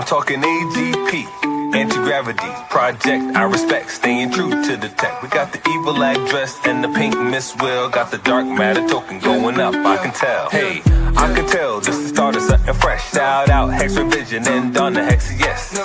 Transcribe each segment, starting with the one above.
I'm talking AGP, anti-gravity project. I respect, staying true to the tech. We got the evil address and the pink Miss Will. Got the dark matter token going up, I can tell. Hey, I can tell this is the start of something fresh. Shout out Hex Revision and Donna Hex, yes.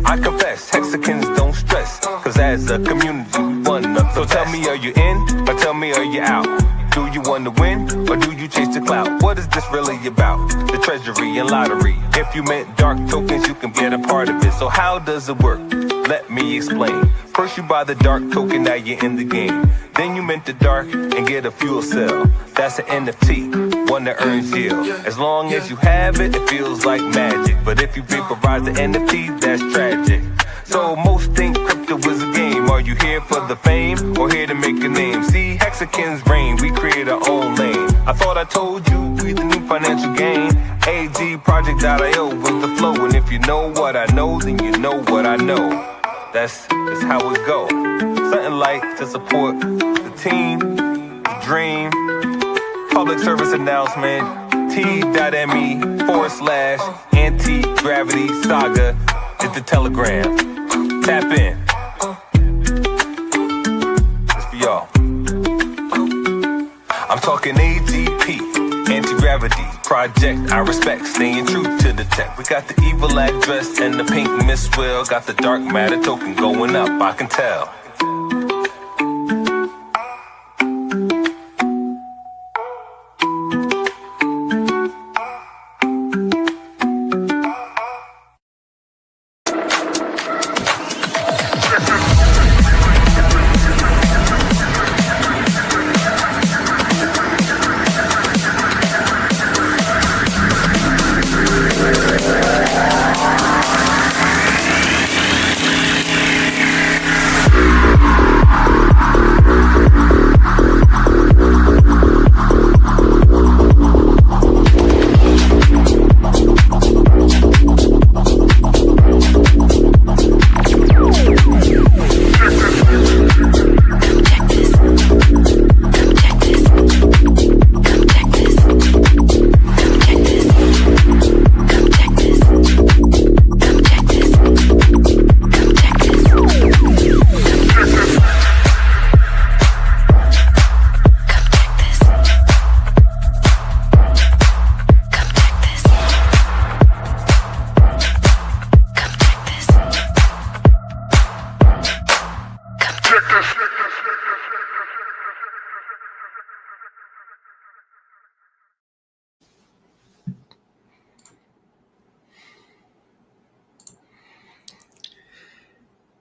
I confess, Hexicans don't stress, cause as a community we one up. So tell me, are you in, or tell me, are you out? Do you want to win, or do you chase the clout? What is this really about? The treasury and lottery. If you meant dark tokens, you can get a part of it. So how does it work? Let me explain. First you buy the dark token, now you're in the game. Then you mint the dark and get a fuel cell. That's an NFT, one that earns yield. As long as you have it, it feels like magic. But if you vaporize the NFT, that's tragic. So most think crypto is a game. Are you here for the fame, or here to make a name? See, Hexicans reign, we create our own lane. I thought I told you, we the new financial gain. AGProject.io was the flow. And if you know what I know, then you know what I know. That's how it go. Something like to support the team, the dream. Public service announcement, t.me/anti-gravity saga is the Telegram. Tap in. It's for y'all. I'm talking AGP, anti-gravity project. I respect, staying true to the tech. We got the evil address and the pink Miss Will. Got the dark matter token going up, I can tell.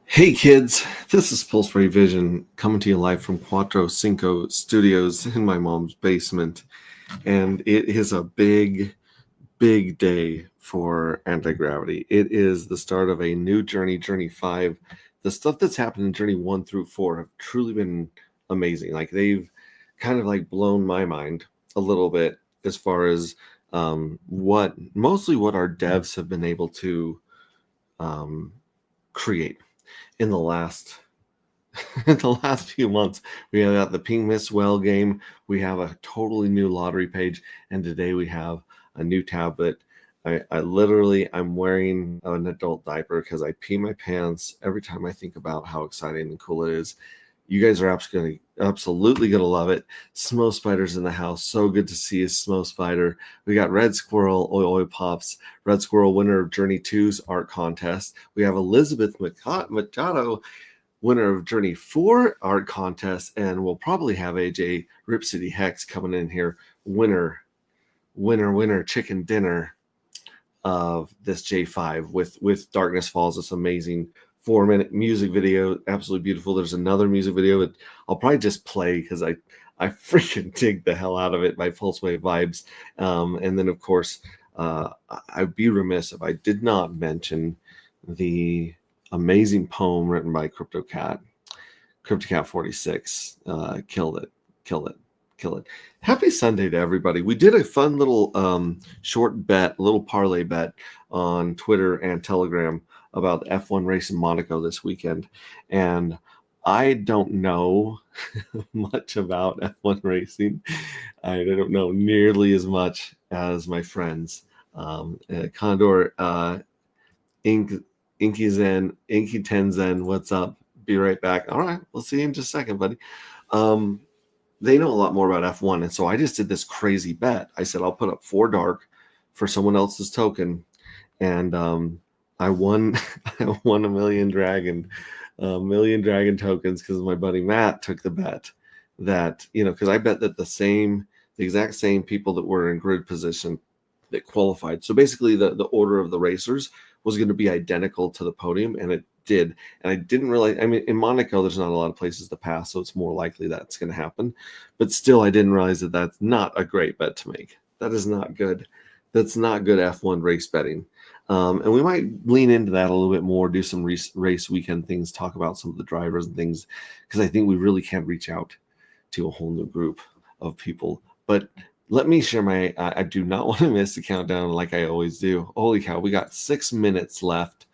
Hey kids, this is Pulse Vision coming to you live from Cuatro Cinco Studios in my mom's basement. And it is a big day for Anti-Gravity. It is the start of a new journey, Journey 5. The stuff that's happened in Journey 1 through 4 have truly been amazing. Like, they've kind of like blown my mind a little bit as far as what our devs have been able to create. In the last few months, we have got the Pink Miss Well game. We have a totally new lottery page, and today we have a new tablet. I'm wearing an adult diaper because I pee my pants every time I think about how exciting and cool it is. You guys are absolutely gonna love it. Smo Spider's in the house. So good to see you, Smo Spider. We got Red Squirrel, Oi Pops. Red Squirrel, winner of Journey 2's art contest. We have Elizabeth Machado, winner of Journey 4 art contest, and we'll probably have AJ Rip City Hex coming in here, winner chicken dinner of this J5 with Darkness Falls, this amazing 4-minute music video, absolutely beautiful. There's another music video that I'll probably just play because I freaking dig the hell out of it by Pulse Wave Vibes. And then, of course, I'd be remiss if I did not mention the amazing poem written by CryptoCat 46. Killed it. Happy Sunday to everybody. We did a fun little short bet, a little parlay bet on Twitter and Telegram about the F1 race in Monaco this weekend. And I don't know much about F1 racing. I don't know nearly as much as my friends. Condor Inky Tenzen, what's up? Be right back. All right, we'll see you in just a second, buddy. They know a lot more about F1, and so I just did this crazy bet. I said I'll put up 4 dark for someone else's token, and I won. I won a million dragon tokens because my buddy Matt took the bet that, because I bet that the exact same people that were in grid position that qualified. So basically, the order of the racers was going to be identical to the podium, and it did. And I didn't realize, in Monaco, there's not a lot of places to pass, so it's more likely that's going to happen. But still, I didn't realize that that's not a great bet to make. That is not good. That's not good F1 race betting. And we might lean into that a little bit more, do some race weekend things, talk about some of the drivers and things, because I think we really can reach out to a whole new group of people. But let me share I do not want to miss the countdown like I always do. Holy cow, we got 6 minutes left.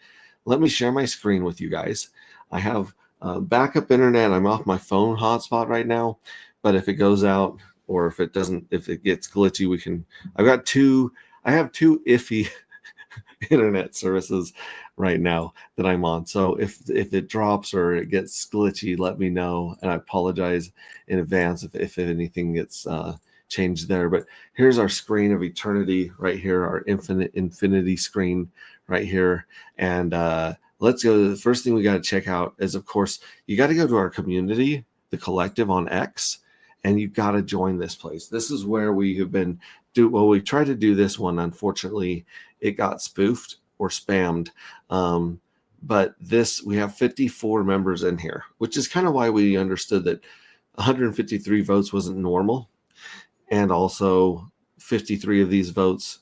Let me share my screen with you guys. I have backup internet. I'm off my phone hotspot right now, but if it goes out or if it gets glitchy, I have two iffy internet services right now that I'm on. So if it drops or it gets glitchy, let me know. And I apologize in advance if anything gets changed there. But here's our screen of eternity right here, our infinity screen right here. And let's go. The first thing we got to check out is, of course, you got to go to our community, the collective on X, and you got to join this place. This is where we have been we tried to do this one. Unfortunately, it got spoofed or spammed. But we have 54 members in here, which is kind of why we understood that 153 votes wasn't normal. And also 53 of these votes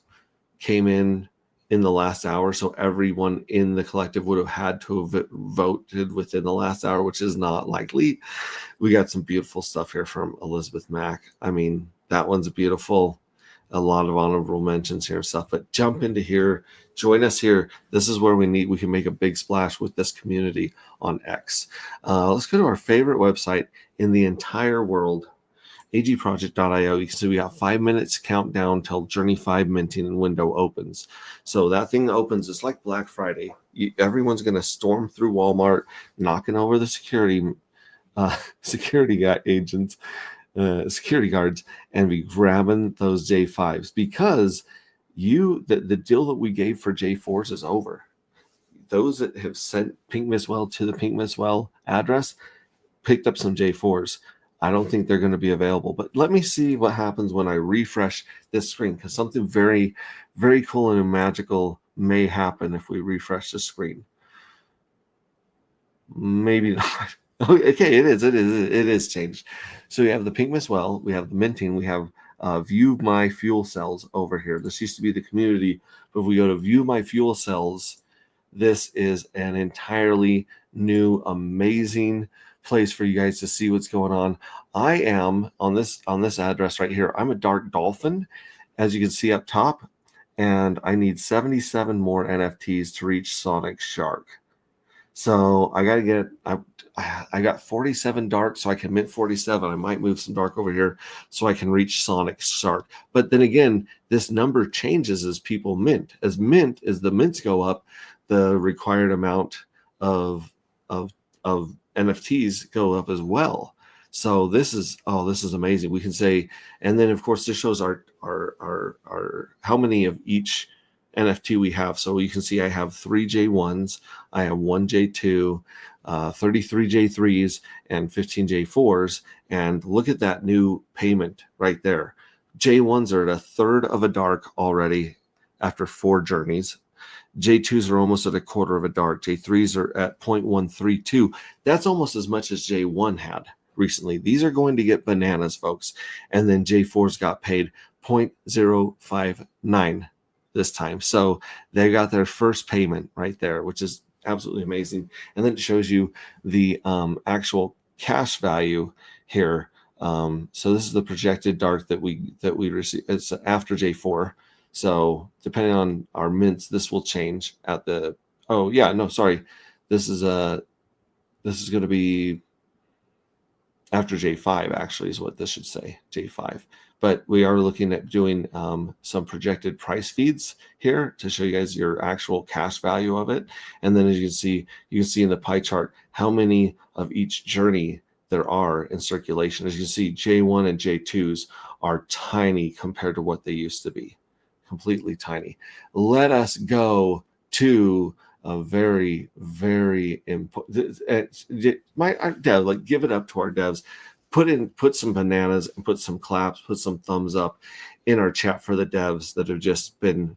came in the last hour. So everyone in the collective would have had to have voted within the last hour, which is not likely. We got some beautiful stuff here from Elizabeth Mack. That one's beautiful. A lot of honorable mentions here and stuff, but jump into here, join us here. This is where we can make a big splash with this community on X. Let's go to our favorite website in the entire world, agproject.io. You can see we got 5 minutes countdown till Journey 5 minting and window opens. So that thing opens, it's like Black Friday. Everyone's going to storm through Walmart, knocking over the security guards, and be grabbing those J5s because the deal that we gave for J4s is over. Those that have sent Pink Miss Well to the Pink Miss Well address picked up some J4s. I don't think they're going to be available, but let me see what happens when I refresh this screen, because something very, very cool and magical may happen if we refresh the screen. Maybe not. Okay, it is changed. So we have the Pink Miss Well, we have the minting, we have view my fuel cells over here. This used to be the community, but if we go to view my fuel cells, this is an entirely new, amazing place for you guys to see what's going on. I am on this address right here. I'm a Dark Dolphin, as you can see up top, and I need 77 more NFTs to reach Sonic Shark. So I got 47 dark, so I can mint 47. I might move some dark over here so I can reach Sonic Shark. But then again, this number changes as people mint. As the mints go up, the required amount of NFTs go up as well. So this is amazing. We can say, and then of course this shows our how many of each NFT we have. So you can see I have 3 J1s, I have 1 J2, 33 J3s, and 15 J4s. And look at that new payment right there. J1s are at a third of a dark already after 4 journeys. J2s are almost at a quarter of a dark. J3s are at 0.132. That's almost as much as J1 had recently. These are going to get bananas, folks. And then J4s got paid 0.059 this time. So they got their first payment right there, which is absolutely amazing. And then it shows you the actual cash value here. So this is the projected dark that we receive. It's after J4. So depending on our mints, this will change at the, This is going to be after J5 actually is what this should say, J5. but we are looking at doing some projected price feeds here to show you guys your actual cash value of it. And then as you can see in the pie chart how many of each journey there are in circulation. As you see, J1 and J2s are tiny compared to what they used to be, completely tiny. Let us go to a very, very important. My dev, like, give it up to our devs. Put some bananas and put some claps, put some thumbs up in our chat for the devs that have just been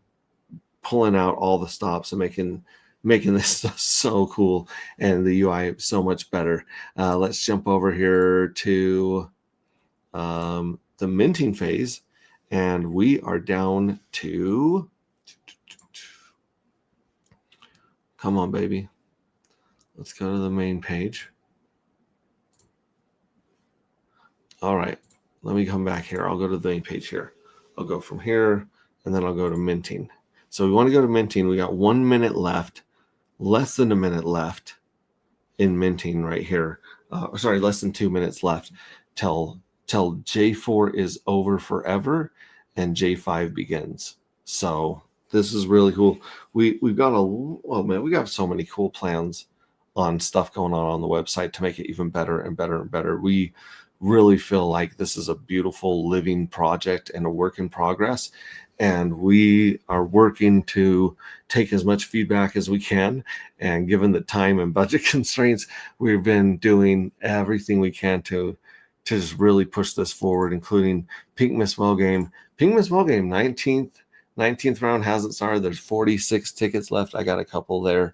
pulling out all the stops and making this stuff so cool and the UI so much better. Let's jump over here to the minting phase, and we are down to, come on, baby. Let's go to the main page. All right, let me come back here. I'll go to the main page here. I'll go from here, and then I'll go to minting. So we want to go to minting. We got 1 minute left, less than a minute left in minting right here. Sorry, less than 2 minutes left till J4 is over forever and J5 begins. So this is really cool. We've got we got so many cool plans on stuff going on the website to make it even better and better and better. We really feel like this is a beautiful living project and a work in progress. And we are working to take as much feedback as we can. And given the time and budget constraints, we've been doing everything we can to just really push this forward, including Pink Miss Well Game. Pink Miss Well Game, 19th round hasn't started. There's 46 tickets left. I got a couple there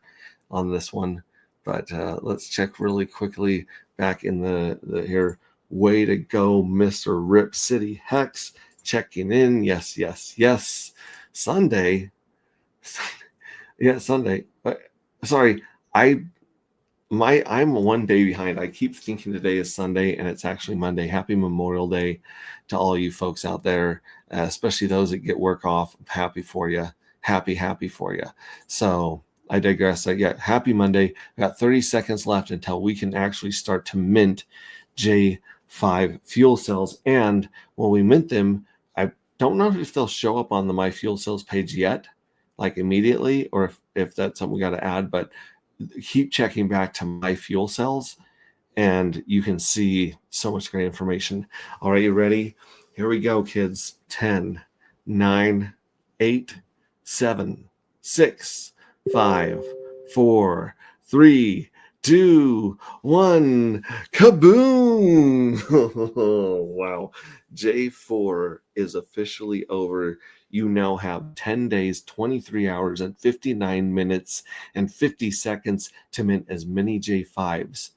on this one. But let's check really quickly back in the here. Way to go, Mr. Rip City Hex. Checking in. Yes. Sunday. Yeah, Sunday. Sorry, I'm 1 day behind. I keep thinking today is Sunday and it's actually Monday. Happy Memorial Day to all you folks out there, especially those that get work off. I'm happy for you. Happy for you. So I digress. Happy Monday. We got 30 seconds left until we can actually start to mint J5 fuel cells. And when we mint them, I don't know if they'll show up on the My Fuel Cells page yet, like immediately, or if that's something we got to add, but keep checking back to My Fuel Cells and you can see so much great information. All right, you ready? Here we go, kids. 10, 9, 8, 7, 6, 5, 4, 3, 2, 1. Kaboom! Wow. J4 is officially over. You now have 10 days, 23 hours, and 59 minutes and 50 seconds to mint as many J5s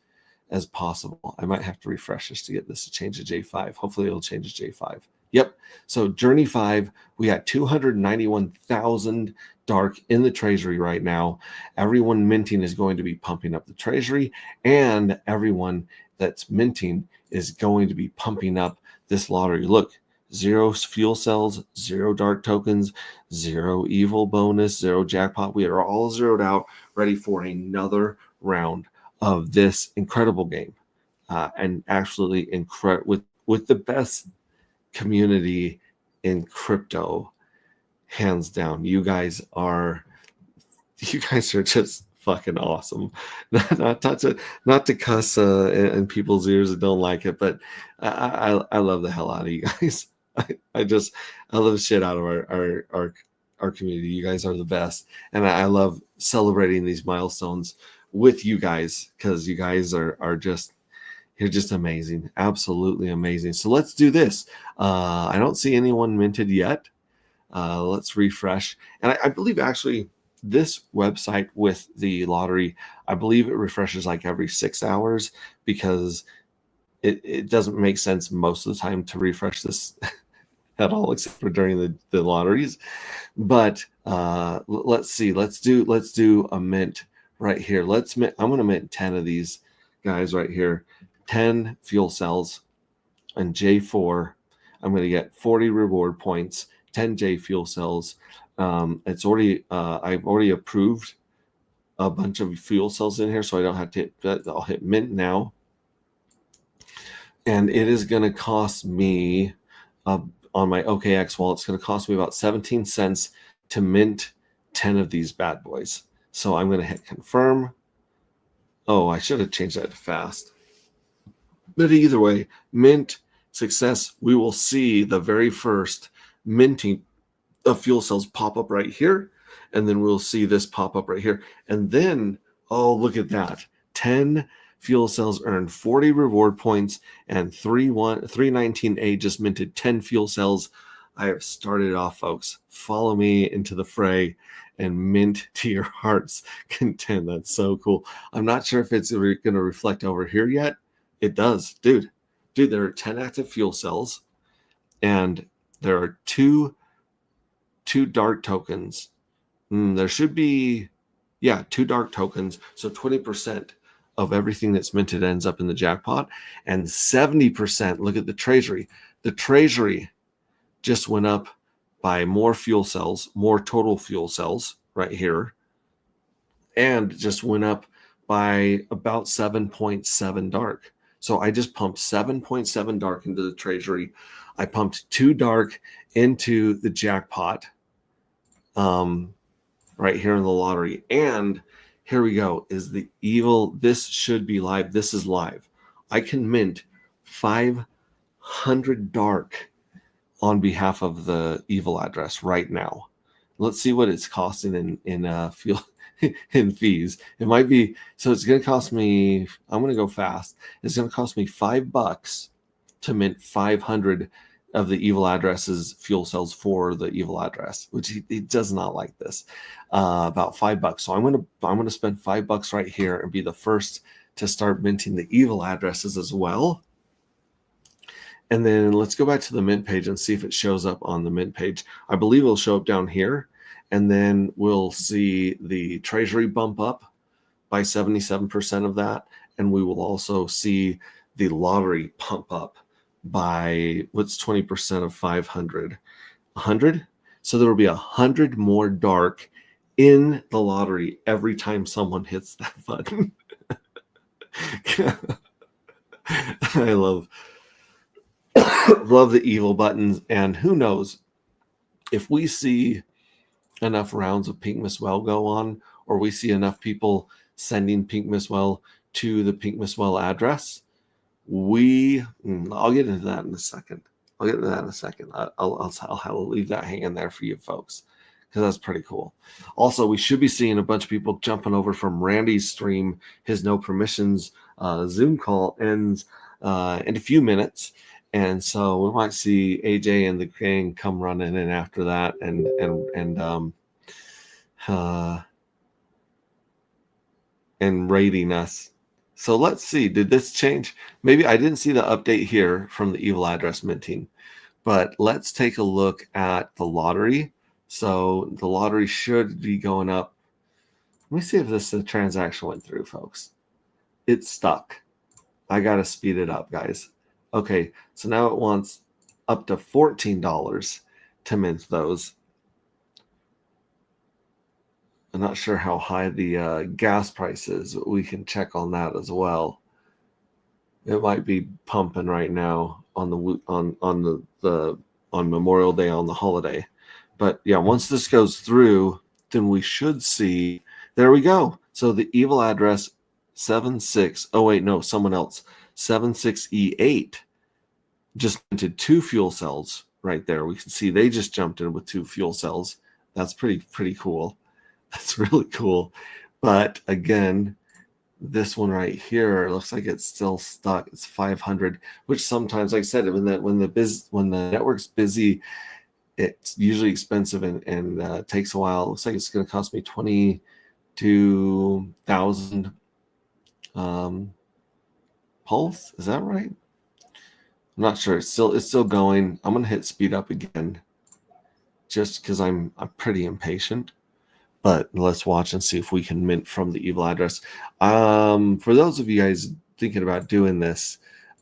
as possible. I might have to refresh this to get this to change to J5. Hopefully it'll change to J5. Yep. So Journey 5, we got 291,000 dark in the treasury right now. Everyone minting is going to be pumping up the treasury, and everyone that's minting is going to be pumping up this lottery. Look, 0 fuel cells, 0 dark tokens, 0 evil bonus, 0 jackpot. We are all zeroed out, ready for another round of this incredible game, and absolutely incredible with the best community in crypto, hands down. You guys are just fucking awesome. not to cuss in people's ears that don't like it, but I love the hell out of you guys. I love the shit out of our community. You guys are the best, and I love celebrating these milestones with you guys because you guys are just, you're just amazing, absolutely amazing. So let's do this. I don't see anyone minted yet. Let's refresh, and I believe actually this website with the lottery, I believe it refreshes like every 6 hours because it doesn't make sense most of the time to refresh this at all, except for during the lotteries. But let's see. Let's do a mint right here. I'm going to mint 10 of these guys right here. 10 fuel cells and J4. I'm going to get 40 reward points. 10 J fuel cells. It's already I've already approved a bunch of fuel cells in here, so I don't have to hit that. I'll hit mint now, and it is going to cost me on my OKX wallet, it's going to cost me about 17 cents to mint 10 of these bad boys. So I'm going to hit confirm. Oh, I should have changed that to fast. But either way, mint success. We will see the very first minting of fuel cells pop up right here. And then we'll see this pop up right here. And then, oh, look at that. 10 fuel cells earned 40 reward points, and 319A just minted 10 fuel cells. I have started off, folks. Follow me into the fray and mint to your heart's content. That's so cool. I'm not sure if it's going to reflect over here yet. It does, dude. There are 10 active fuel cells, and there are two dark tokens. There should be, 2 dark tokens. So 20% of everything that's minted ends up in the jackpot, and 70%. Look at the treasury. The treasury just went up by more fuel cells, more total fuel cells right here, and just went up by about 7.7 dark. So I just pumped 7.7 dark into the treasury. I pumped 2 dark into the jackpot right here in the lottery. And here we go, is the evil. This should be live. This is live. I can mint 500 dark on behalf of the evil address right now. Let's see what it's costing in fuel in fees. It might be, so it's going to cost me, I'm going to go fast. It's going to cost me $5 to mint 500 of the evil address's fuel cells for the evil address, which he does not like this. About $5. So I'm going to spend $5 right here and be the first to start minting the evil addresses as well. And then let's go back to the mint page and see if it shows up on the mint page. I believe it'll show up down here. And then we'll see the treasury bump up by 77% of that. And we will also see the lottery pump up by, what's 20% of 500? 100? So there will be 100 more dark in the lottery every time someone hits that button. I love the evil buttons. And who knows, if we see enough rounds of Pink Miss Well go on, or we see enough people sending Pink Miss Well to the Pink Miss Well address, I'll get into that in a second. I'll leave that hanging there for you folks, because that's pretty cool. Also, we should be seeing a bunch of people jumping over from Randy's stream. His no permissions Zoom call ends in a few minutes. And so we might see AJ and the gang come running in after that and raiding us. So let's see. Did this change? Maybe I didn't see the update here from the evil address minting, but let's take a look at the lottery. So the lottery should be going up. Let me see if this transaction went through, folks. It's stuck. I got to speed it up, guys. Okay, so now it wants up to $14 to mint those. I'm not sure how high the gas price is, but we can check on that as well. It might be pumping right now on Memorial Day, on the holiday. But yeah, once this goes through, then we should see. There we go. So the evil address 76. Oh wait, no, someone else. 76E8 just minted 2 fuel cells right there. We can see they just jumped in with 2 fuel cells. That's pretty cool. That's really cool. But again, this one right here looks like it's still stuck. It's 500, which sometimes, like I said, when the network's busy, it's usually expensive and takes a while. It looks like it's going to cost me 22,000 pulse. Is that right? I'm not sure. It's still going. I'm gonna hit speed up again, just because I'm pretty impatient. But let's watch and see if we can mint from the evil address. For those of you guys thinking about doing this,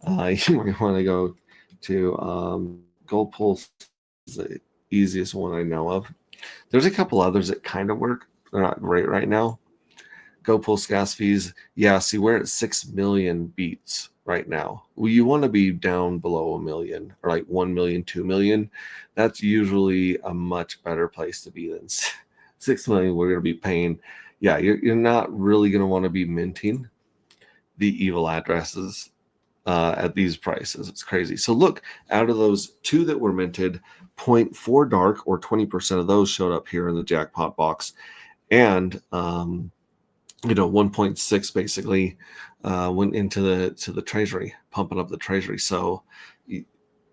you might want to go to Gold Pulse. Is the easiest one I know of. There's a couple others that kind of work. They're not great right now. Go post gas fees. Yeah, see, we're at 6 million beats right now. Well, you want to be down below 1 million, or like 1 million, 2 million. That's usually a much better place to be than 6 million. We're going to be paying. Yeah, you're not really going to want to be minting the evil addresses at these prices. It's crazy. So look, out of those 2 that were minted, 0.4 dark, or 20% of those showed up here in the jackpot box. And 1.6 basically went into the treasury, pumping up the treasury. So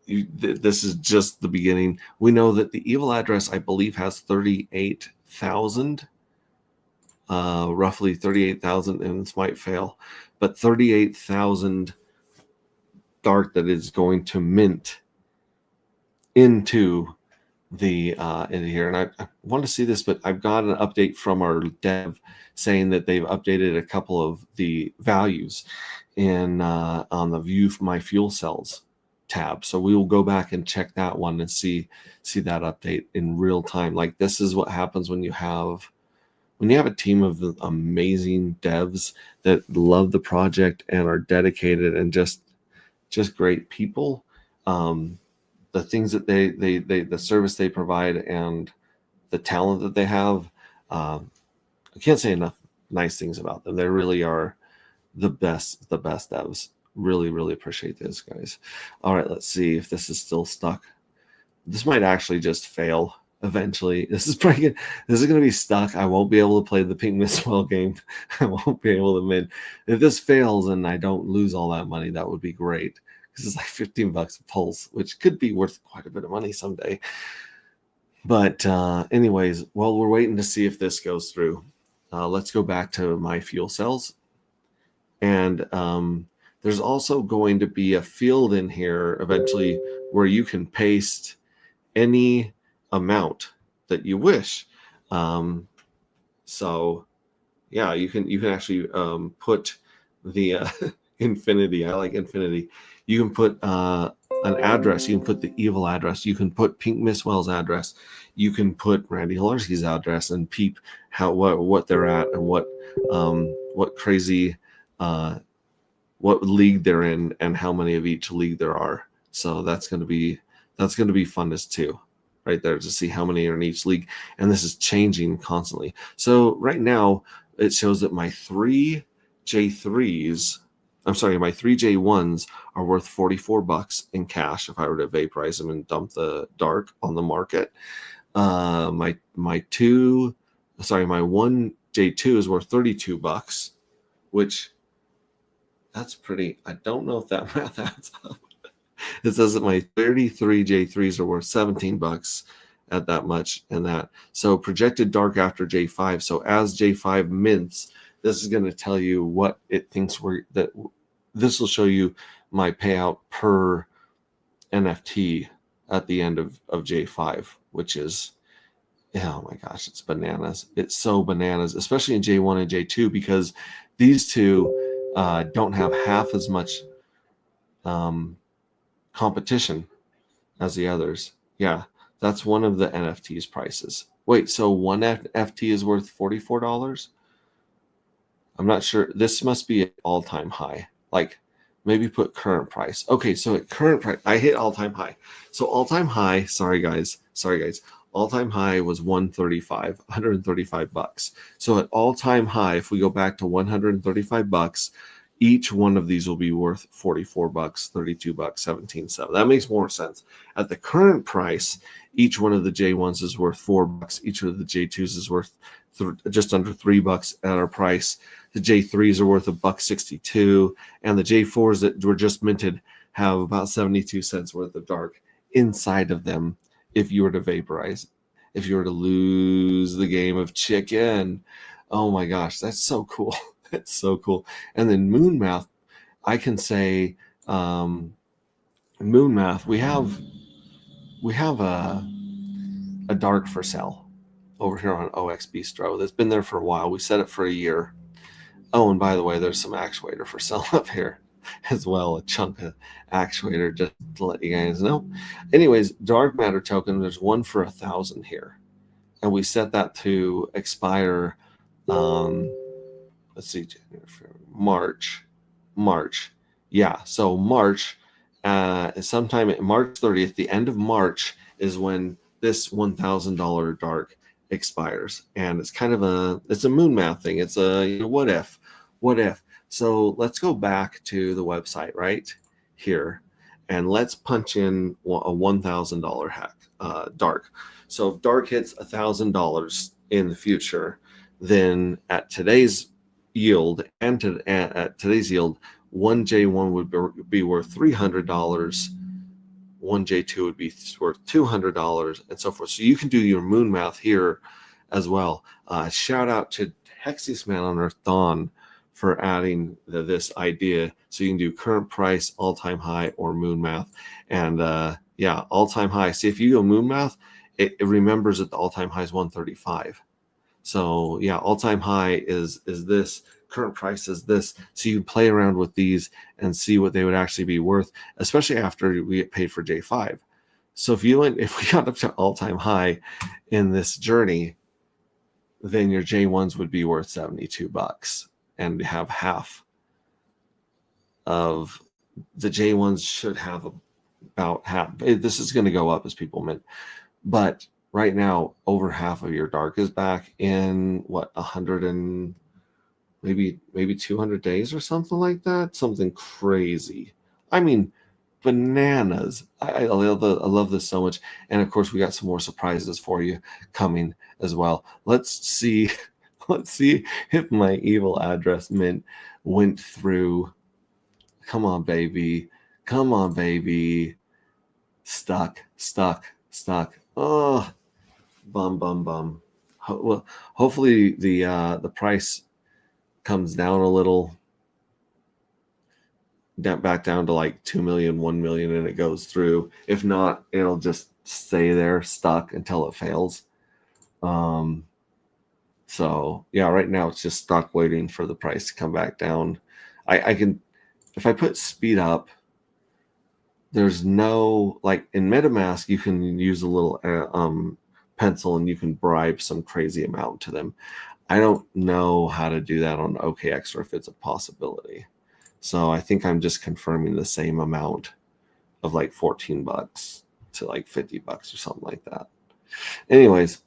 this is just the beginning. We know that the evil address, I believe, has 38,000, roughly 38,000, and this might fail, but 38,000 dark that is going to mint into the into here. And I want to see this, but I've got an update from our dev saying that they've updated a couple of the values in on the view my fuel cells tab. So we will go back and check that one and see that update in real time. Like, this is what happens when you have a team of amazing devs that love the project and are dedicated and just great people. The things that they the service they provide and the talent that they have, I can't say enough nice things about them. They really are the best devs. Really appreciate this, guys. All right, let's see if this is still stuck. This might actually just fail eventually. This is going to be stuck. I won't be able to play the Pink Mistwell game. I won't be able to mint. If this fails and I don't lose all that money, that would be great. It's like $15 a pulse, which could be worth quite a bit of money someday. But anyways, while we're waiting to see if this goes through, let's go back to my fuel cells. And there's also going to be a field in here eventually where you can paste any amount that you wish. So yeah, you can actually put the infinity. I like infinity. You can put an address. You can put the evil address. You can put Pink Mistwell's address. You can put Randy Hilarski's address and peep what they're at and what crazy what league they're in and how many of each league there are. So that's going to be funnest too, right there, to see how many are in each league. And this is changing constantly. So right now it shows that my 3 J3s. I'm sorry, my 3 J1s are worth $44 in cash if I were to vaporize them and dump the dark on the market. My 1 J2 is worth $32, which that's pretty. I don't know if that math adds up. It says that my 33 J3s are worth $17 at that much, and that. So projected dark after J5. So as J5 mints, this is going to tell you what it thinks this will show you my payout per NFT at the end of J5, which is, oh my gosh, it's bananas. It's so bananas, especially in J1 and J2, because these two don't have half as much competition as the others. Yeah, that's one of the NFT's prices. Wait, so one NFT is worth $44? I'm not sure. This must be an all-time high. Like, maybe put current price. Okay, so at current price, I hit all-time high. So all-time high, sorry guys. All-time high was $135. So at all-time high, if we go back to $135, each one of these will be worth $44, $32, $17.7. That makes more sense. At the current price, each one of the J1s is worth $4. Each of the J2s is worth just under $3 at our price. The J3s are worth $1.62, and the J4s that were just minted have about 72 cents worth of dark inside of them. If you were to vaporize, if you were to lose the game of chicken, oh my gosh, that's so cool. That's so cool. And then Moon Math, I can say, Moon Math, we have a dark for sale over here on OX Bistro that's been there for a while. We set it for a year. Oh, and by the way, there's some actuator for sale up here as well, a chunk of actuator, just to let you guys know. Anyways, dark matter token, there's one for 1,000 here, and we set that to expire let's see, January, February, March. Yeah, so March, sometime at March 30th, the end of March is when this $1,000 dark expires, and it's kind of it's a moon math thing. It's a what if. So let's go back to the website right here, and let's punch in a $1,000 hack dark. So if dark hits $1,000 in the future, then at today's yield at today's yield, one J1 would be worth $300. One J2 would be worth $200, and so forth. So you can do your moon math here as well. Shout out to Hexiest Man on Earth, Dawn, for adding this idea. So you can do current price, all-time high, or moon math. And yeah, all-time high. See, if you go moon math, it remembers that the all-time high is 135. So yeah, all-time high is this. Current price is this. So you play around with these and see what they would actually be worth, especially after we get paid for J5. So if we got up to all-time high in this journey, then your J1s would be worth $72 and have half of the J1s should have about half. This is going to go up as people mint, but right now over half of your dark is back in what, 100 and maybe 200 days or something like that. Something crazy. I mean, bananas. I love this so much. And of course, we got some more surprises for you coming as well. Let's see if my evil address mint went through. Come on, baby. Stuck. Oh, bum. Well, hopefully the price comes down a little, back down to like 2 million, 1 million, and it goes through. If not, it'll just stay there stuck until it fails. So yeah, right now it's just stuck waiting for the price to come back down. I can, if I put speed up, there's no, like in MetaMask, you can use a little pencil and you can bribe some crazy amount to them. I don't know how to do that on OKX or if it's a possibility. So I think I'm just confirming the same amount of like $14 to like $50 or something like that. Anyways,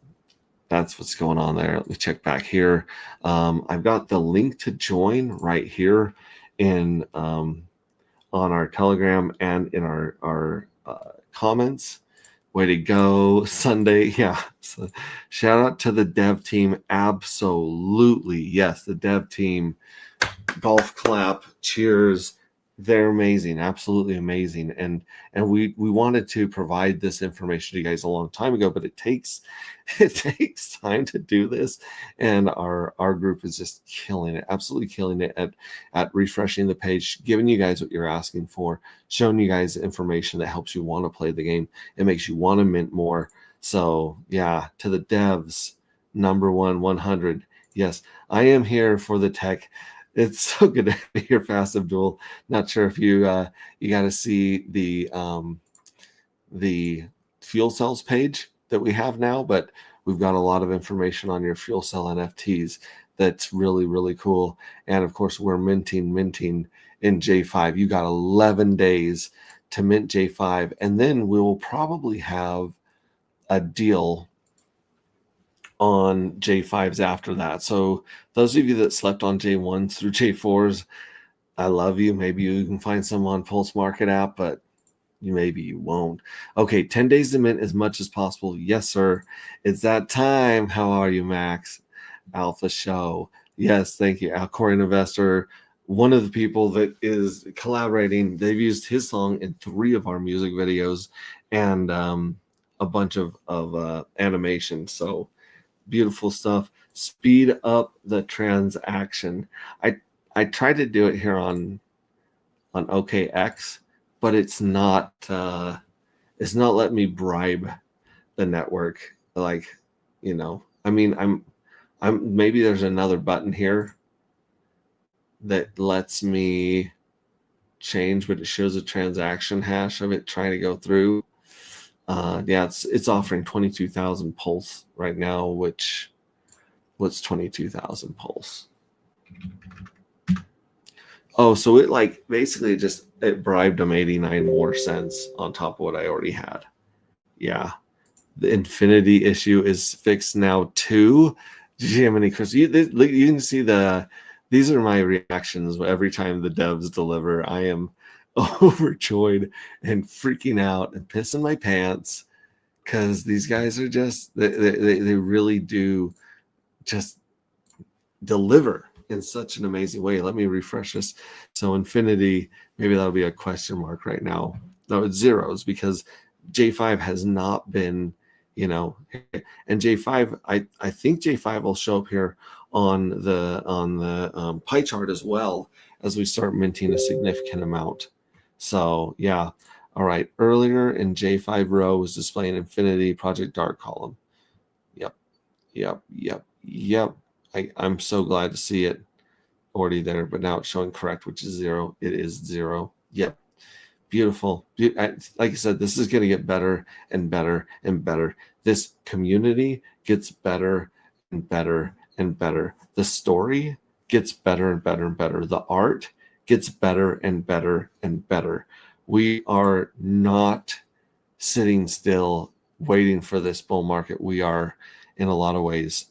that's what's going on there. Let me check back here. I've got the link to join right here in on our Telegram and in our comments. Way to go, Sunday. Yeah. So shout out to the dev team. Absolutely. Yes, the dev team. Golf clap. Cheers. They're amazing. Absolutely amazing. And we wanted to provide this information to you guys a long time ago, but it takes time to do this. And our group is just killing it, absolutely killing it at refreshing the page, giving you guys what you're asking for, showing you guys information that helps you want to play the game. It makes you want to mint more. So yeah, to the devs, number 100. Yes, I am here for the tech. It's so good to be here, Fast Abdul. Not sure if you got to see the fuel cells page that we have now, but we've got a lot of information on your fuel cell NFTs. That's really, really cool. And of course, we're minting in J5. You got 11 days to mint J5, and then we'll probably have a deal on J5s after that. So those of you that slept on J1s through J4s, I love you. Maybe you can find some on Pulse Market app, but maybe you won't. Okay, 10 days to mint as much as possible. Yes, sir. It's that time. How are you, Max? Alpha Show. Yes, thank you. Alcorian Investor, one of the people that is collaborating. They've used his song in 3 of our music videos and a bunch of animation. So beautiful stuff. Speed up the transaction. I tried to do it here on OKX, but it's not letting me bribe the network. Like, I mean, I'm maybe there's another button here that lets me change, but it shows a transaction hash of it trying to go through. Yeah, it's offering 22,000 pulse right now, which what's 22,000 pulse? Oh, so it like basically just it bribed them 89 more cents on top of what I already had. Yeah. The infinity issue is fixed now too. Jiminy Chris, you can see these are my reactions every time the devs deliver. I am overjoyed and freaking out and pissing my pants because these guys are just they really do just deliver in such an amazing way. Let me refresh this. So infinity, maybe that'll be a question mark right now. No, it's zeros because J5 has not been, and J5, I think J5 will show up here on the pie chart as well as we start minting a significant amount. So yeah. All right. Earlier in J5 row was displaying infinity project dark column. Yep. Yep. I'm so glad to see it already there, but now it's showing correct, which is 0. It is 0. Yep. Beautiful. Like I said, this is going to get better and better and better. This community gets better and better and better. The story gets better and better and better. The art gets better and better and better. We are not sitting still waiting for this bull market. We are, in a lot of ways,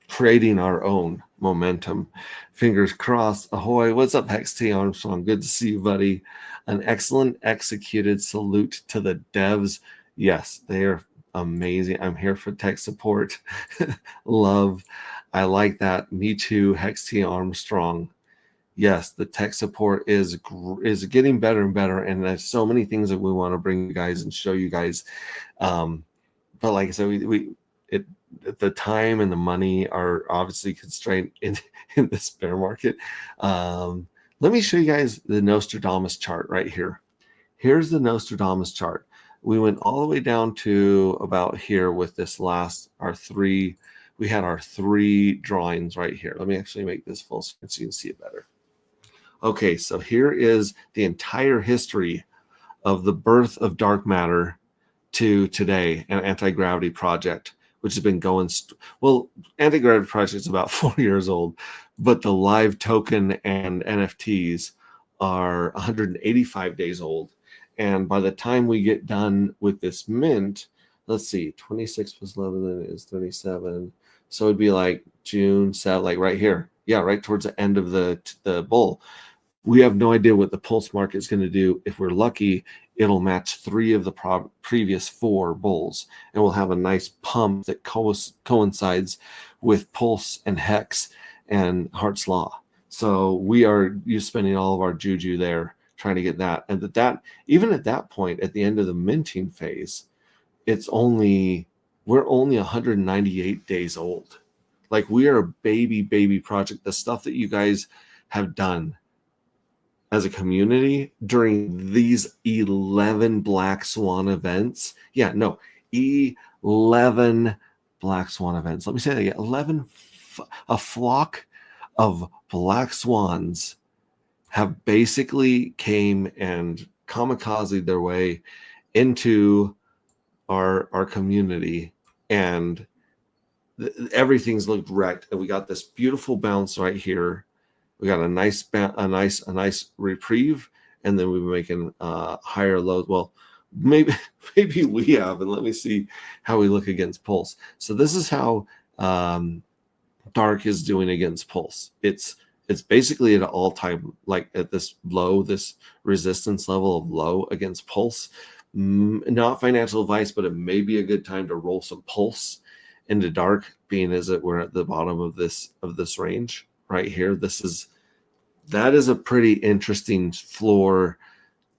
creating our own momentum. Fingers crossed. Ahoy. What's up, Hex T Armstrong? Good to see you, buddy. An excellent executed salute to the devs. Yes, they are amazing. I'm here for tech support. Love. I like that. Me too, Hex T Armstrong. Yes, the tech support is getting better and better, and there's so many things that we want to bring you guys and show you guys. But like I said, the time and the money are obviously constrained in this bear market. Let me show you guys the Nostradamus chart right here. Here's the Nostradamus chart. We went all the way down to about here with this we had our 3 drawings right here. Let me actually make this full screen so you can see it better. Okay, so here is the entire history of the birth of dark matter to today, an anti-gravity project, which has been going, anti-gravity project is about 4 years old, but the live token and NFTs are 185 days old. And by the time we get done with this mint, let's see, 26 plus 11 is 37. So it'd be like June, like right here. Yeah, right towards the end of the bull. We have no idea what the pulse market is going to do. If we're lucky, it'll match 3 of the previous 4 bulls, and we'll have a nice pump that coincides with pulse and hex and Hart's law. So we are spending all of our juju there trying to get that. And that even at that point, at the end of the minting phase, we're only 198 days old. Like, we are a baby project. The stuff that you guys have done as a community during these 11 Black Swan events. 11 Black Swan events. Let me say that again. 11, a flock of Black Swans have basically came and kamikazed their way into our community, and everything's looked wrecked. And we got this beautiful bounce right here. We got a nice reprieve, and then we've been making higher lows. Well, maybe we have, and let me see how we look against Pulse. So this is how Dark is doing against Pulse. It's basically at an all-time, like at this low, this resistance level of low against Pulse. Not financial advice, but it may be a good time to roll some Pulse into Dark, being as it we're at the bottom of this range right here. That is a pretty interesting floor.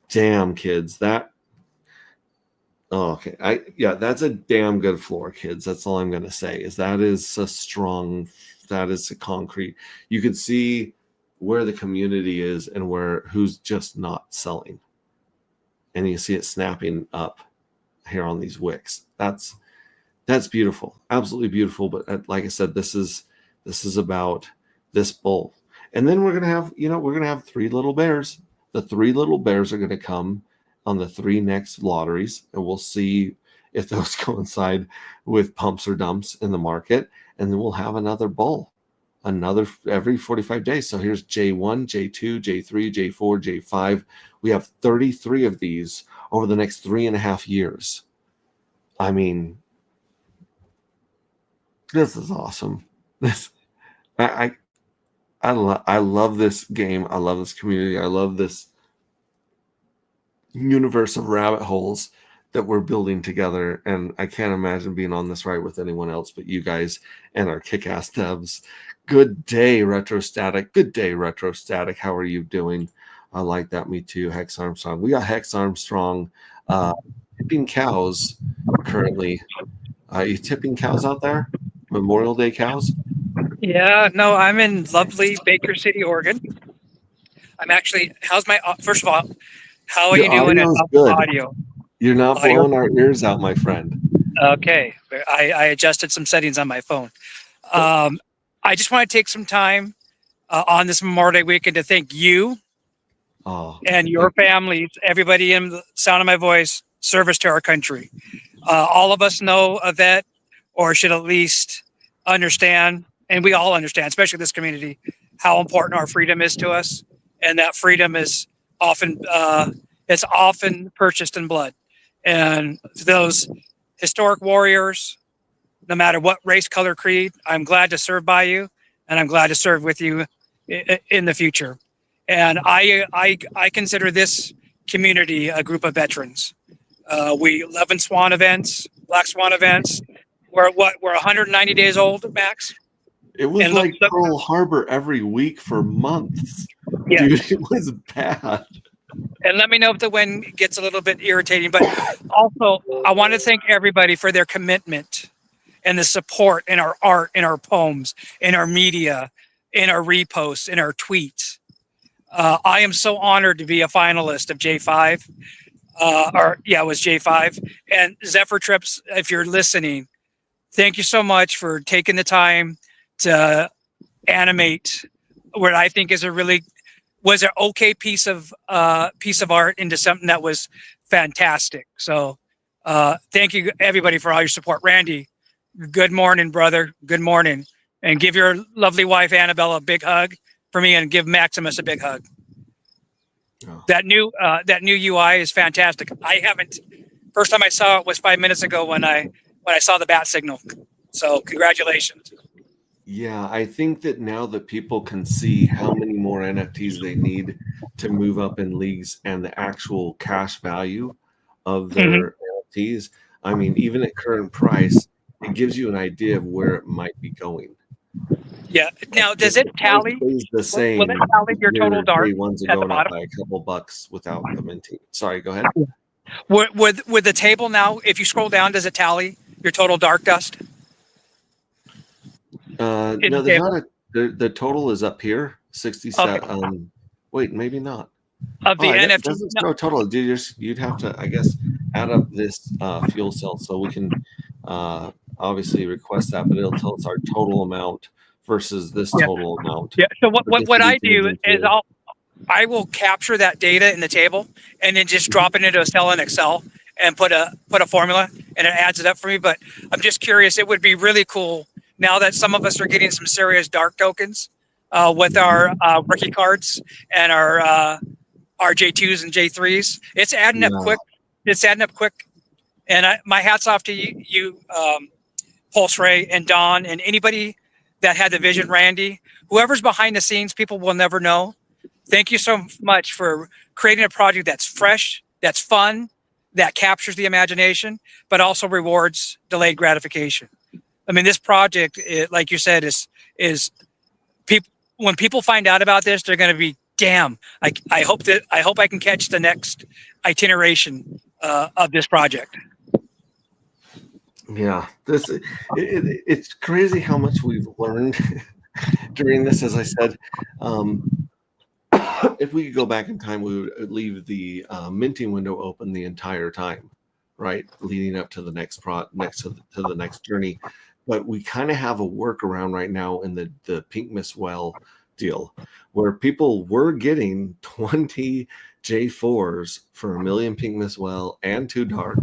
Damn, kids, that's a damn good floor, kids. That's all I'm gonna say. That is a concrete. You can see where the community is and who's just not selling, and you see it snapping up here on these wicks. That's beautiful, absolutely beautiful. But like I said, this is about this bull. And then we're gonna have 3 little bears. The 3 little bears are gonna come on the 3 next lotteries, and we'll see if those coincide with pumps or dumps in the market. And then we'll have another bull. another every 45 days. So here's J1, J2, J3, J4, J5. We have 33 of these over the next 3.5 years. I mean, this is awesome. This I love this game. I love this community. I love this universe of rabbit holes that we're building together. And I can't imagine being on this ride with anyone else but you guys and our kick-ass devs. Good day, Retrostatic. Good day, Retrostatic. How are you doing? I like that. Me too. Hex Armstrong. We got Hex Armstrong tipping cows currently. You tipping cows out there? Memorial Day cows? Yeah, no, I'm in lovely Baker City, Oregon. I'm actually, first of all, how are Your you doing? audio's And good. audio. You're not Audio. blowing our ears out, my friend. Okay. I adjusted some settings on my phone. I just want to take some time on this Memorial Day weekend to thank you and your families, everybody in the sound of my voice, service to our country. All of us know a vet, or should at least understand, and we all understand, especially this community, how important our freedom is to us, and that freedom is often it's often purchased in blood. And those historic warriors, no matter what race, color, creed, I'm glad to serve by you, and I'm glad to serve with you in the future. And I consider this community a group of veterans. We 11 Swan events, Black Swan events. We're 190 days old, Max. It was And like Pearl Harbor every week for months. Yeah. Dude, it was bad. And let me know if the wind gets a little bit irritating. But also, I want to thank everybody for their commitment and the support in our art, in our poems, in our media, in our reposts, in our tweets. I am so honored to be a finalist of J5. It was J5. And Zephyr Trips, if you're listening, thank you so much for taking the time to animate what I think is was an okay piece of art into something that was fantastic. So thank you everybody for all your support. Randy, good morning, brother. Good morning. And give your lovely wife Annabelle a big hug for me, and give Maximus a big hug. Oh. That new UI is fantastic. First time I saw it was 5 minutes ago when I saw the bat signal. So congratulations. Yeah, I think that now that people can see how many more NFTs they need to move up in leagues and the actual cash value of their NFTs, I mean, even at current price, it gives you an idea of where it might be going. Yeah. Now, does it tally? The same. Will it tally your total dark ones are going up by a couple bucks without the minting. Sorry, go ahead. With the table now, if you scroll down, does it tally your total dark dust? No, there's not the total is up here, 67. Okay. Wait, maybe not. Of the NFT. Doesn't show total. You'd have to, I guess, add up this fuel cell so we can obviously request that, but it'll tell us our total amount versus this total amount. Yeah. So what I do is I will capture that data in the table and then just drop it into a cell in Excel and put a formula, and it adds it up for me. But I'm just curious. It would be really cool now that some of us are getting some serious dark tokens with our rookie cards and our J2s and J3s. It's adding up quick. It's adding up quick. And my hat's off to you, Pulse Ray and Don, and anybody that had the vision, Randy. Whoever's behind the scenes, people will never know. Thank you so much for creating a project that's fresh, that's fun, that captures the imagination, but also rewards delayed gratification. I mean, this project, like you said, is people. When people find out about this, they're going to be, damn. I hope I can catch the next iteration of this project. Yeah, it's crazy how much we've learned during this. As I said, if we could go back in time, we would leave the minting window open the entire time, right, leading up to the next to the next journey. But we kind of have a workaround right now in the Pink Miss Well deal, where people were getting 20 J4s for 1 million Pink Miss Well and 2 dark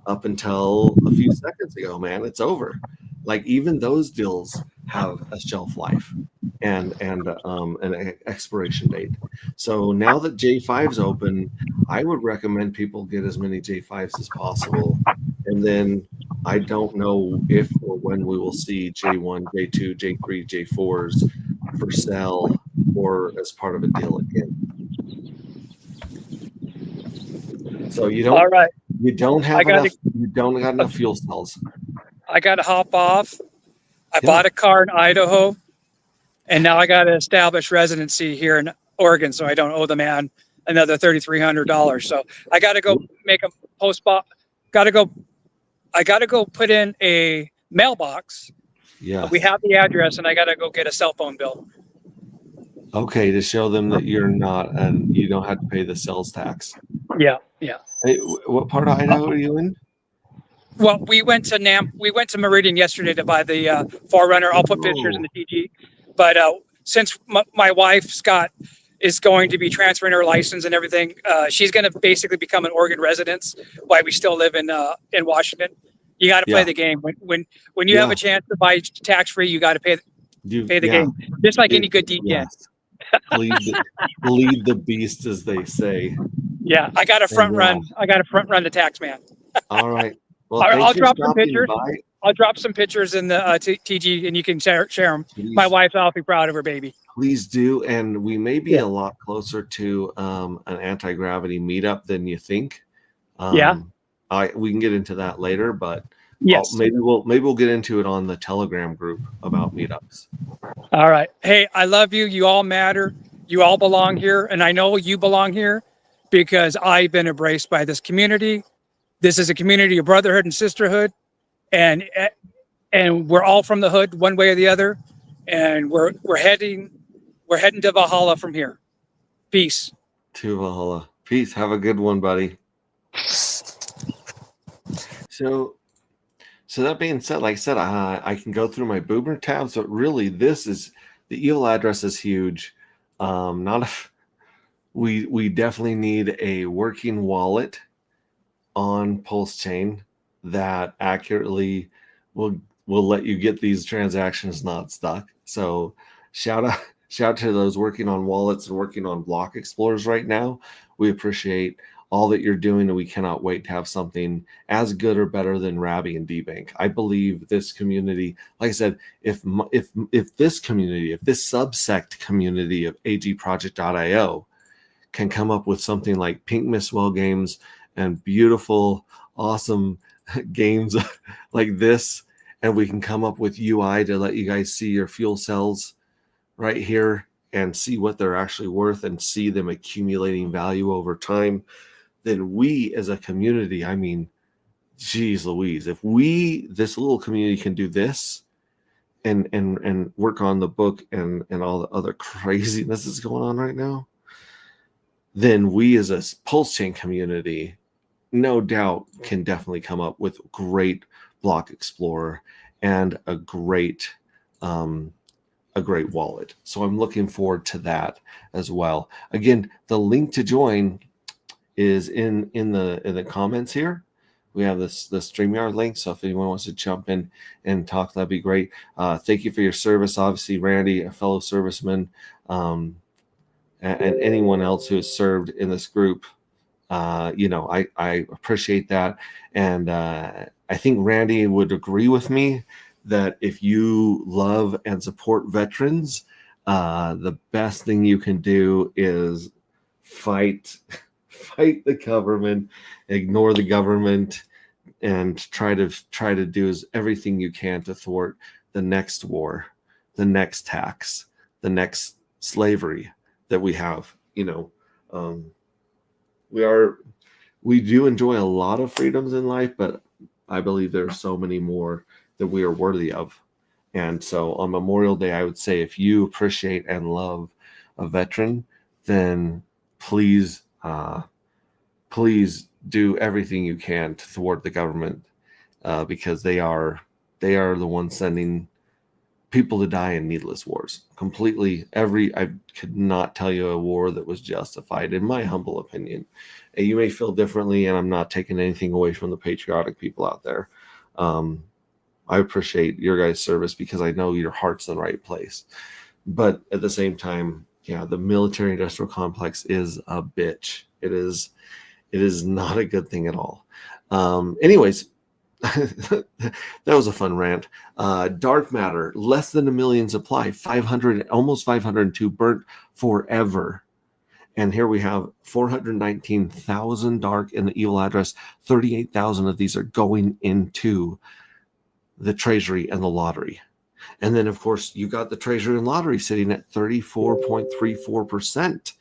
up until a few seconds ago. Man, it's over. Like, even those deals have a shelf life. and an expiration date. So now that J5's open, I would recommend people get as many J5s as possible. And then I don't know if or when we will see J1, J2, J3, J4s for sale or as part of a deal again. So you All right. don't have I gotta- enough. You don't got enough fuel cells. I got to hop off. I Yeah. bought a car in Idaho, and now I got to establish residency here in Oregon, so I don't owe the man another $3,300. So I got to go make a post box. Got to go. I got to go put in a mailbox. Yeah. We have the address, and I got to go get a cell phone bill. Okay, to show them that you're not, and you don't have to pay the sales tax. Yeah. Hey, what part of Idaho are you in? Well, we went to Meridian yesterday to buy the Forerunner. I'll put pictures in the TG. But since my wife Scott is going to be transferring her license and everything, she's going to basically become an Oregon resident while we still live in Washington. You got to play the game. When you have a chance to buy tax free, you got to pay the game. Just like any good DJ. Yes. Lead the beast, as they say. Yeah, I got to front run. I got to front run the tax man. All right. Well, I'll drop some pictures. I'll drop some pictures in the TG, and you can share them. Please. My wife's awfully proud of her baby. Please do, and we may be a lot closer to an anti-gravity meetup than you think. We can get into that later, but yes, maybe we'll get into it on the Telegram group about meetups. All right. Hey, I love you. You all matter. You all belong here, and I know you belong here because I've been embraced by this community. This is a community of brotherhood and sisterhood, and we're all from the hood, one way or the other, and we're heading to Valhalla from here. Peace. To Valhalla. Peace. Have a good one, buddy. So that being said, like I said, I can go through my Boomer tabs, but really, this is the email address is huge. We definitely need a working wallet on Pulse Chain that accurately will let you get these transactions not stuck. So shout out to those working on wallets and working on block explorers right now. We appreciate all that you're doing, and we cannot wait to have something as good or better than Rabby and DBank. I believe this community, like I said, if this community, if this subsect community of agproject.io can come up with something like Pink Mistwell games and beautiful, awesome games like this, and we can come up with UI to let you guys see your fuel cells right here and see what they're actually worth and see them accumulating value over time, then we as a community, I mean, geez Louise, if this little community can do this and work on the book and all the other craziness that's going on right now, then we as a Pulse Chain community, no doubt, can definitely come up with great block explorer and a great wallet. So I'm looking forward to that as well. Again, the link to join is in the comments here. We have the StreamYard link, so if anyone wants to jump in and talk, that'd be great. Thank you for your service, obviously, Randy, a fellow serviceman, and anyone else who has served in this group. I appreciate that, and I think Randy would agree with me that if you love and support veterans, the best thing you can do is fight the government, ignore the government, and try to do everything you can to thwart the next war, the next tax, the next slavery that we have. We do enjoy a lot of freedoms in life, but I believe there are so many more that we are worthy of. And so on Memorial Day, I would say if you appreciate and love a veteran, then please do everything you can to thwart the government, because they are the ones sending people to die in needless wars. Completely I could not tell you a war that was justified, in my humble opinion. And you may feel differently, and I'm not taking anything away from the patriotic people out there. I appreciate your guys' service because I know your heart's in the right place. But at the same time, yeah, the military industrial complex is a bitch. It is not a good thing at all. Anyways, that was a fun rant. Dark matter, less than 1 million supply, 500, almost 502 burnt forever. And here we have 419,000 dark in the evil address. 38,000 of these are going into the treasury and the lottery. And then, of course, you got the treasury and lottery sitting at 34.34%.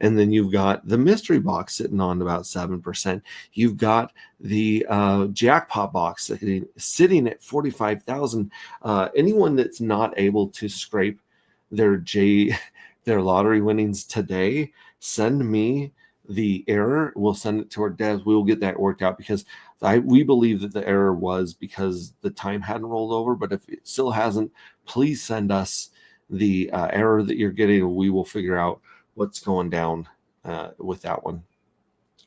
And then you've got the mystery box sitting on about 7%. You've got the jackpot box sitting at 45,000. Anyone that's not able to scrape their lottery winnings today, send me the error. We'll send it to our devs. We will get that worked out, because we believe that the error was because the time hadn't rolled over. But if it still hasn't, please send us the error that you're getting. We will figure out what's going down with that one.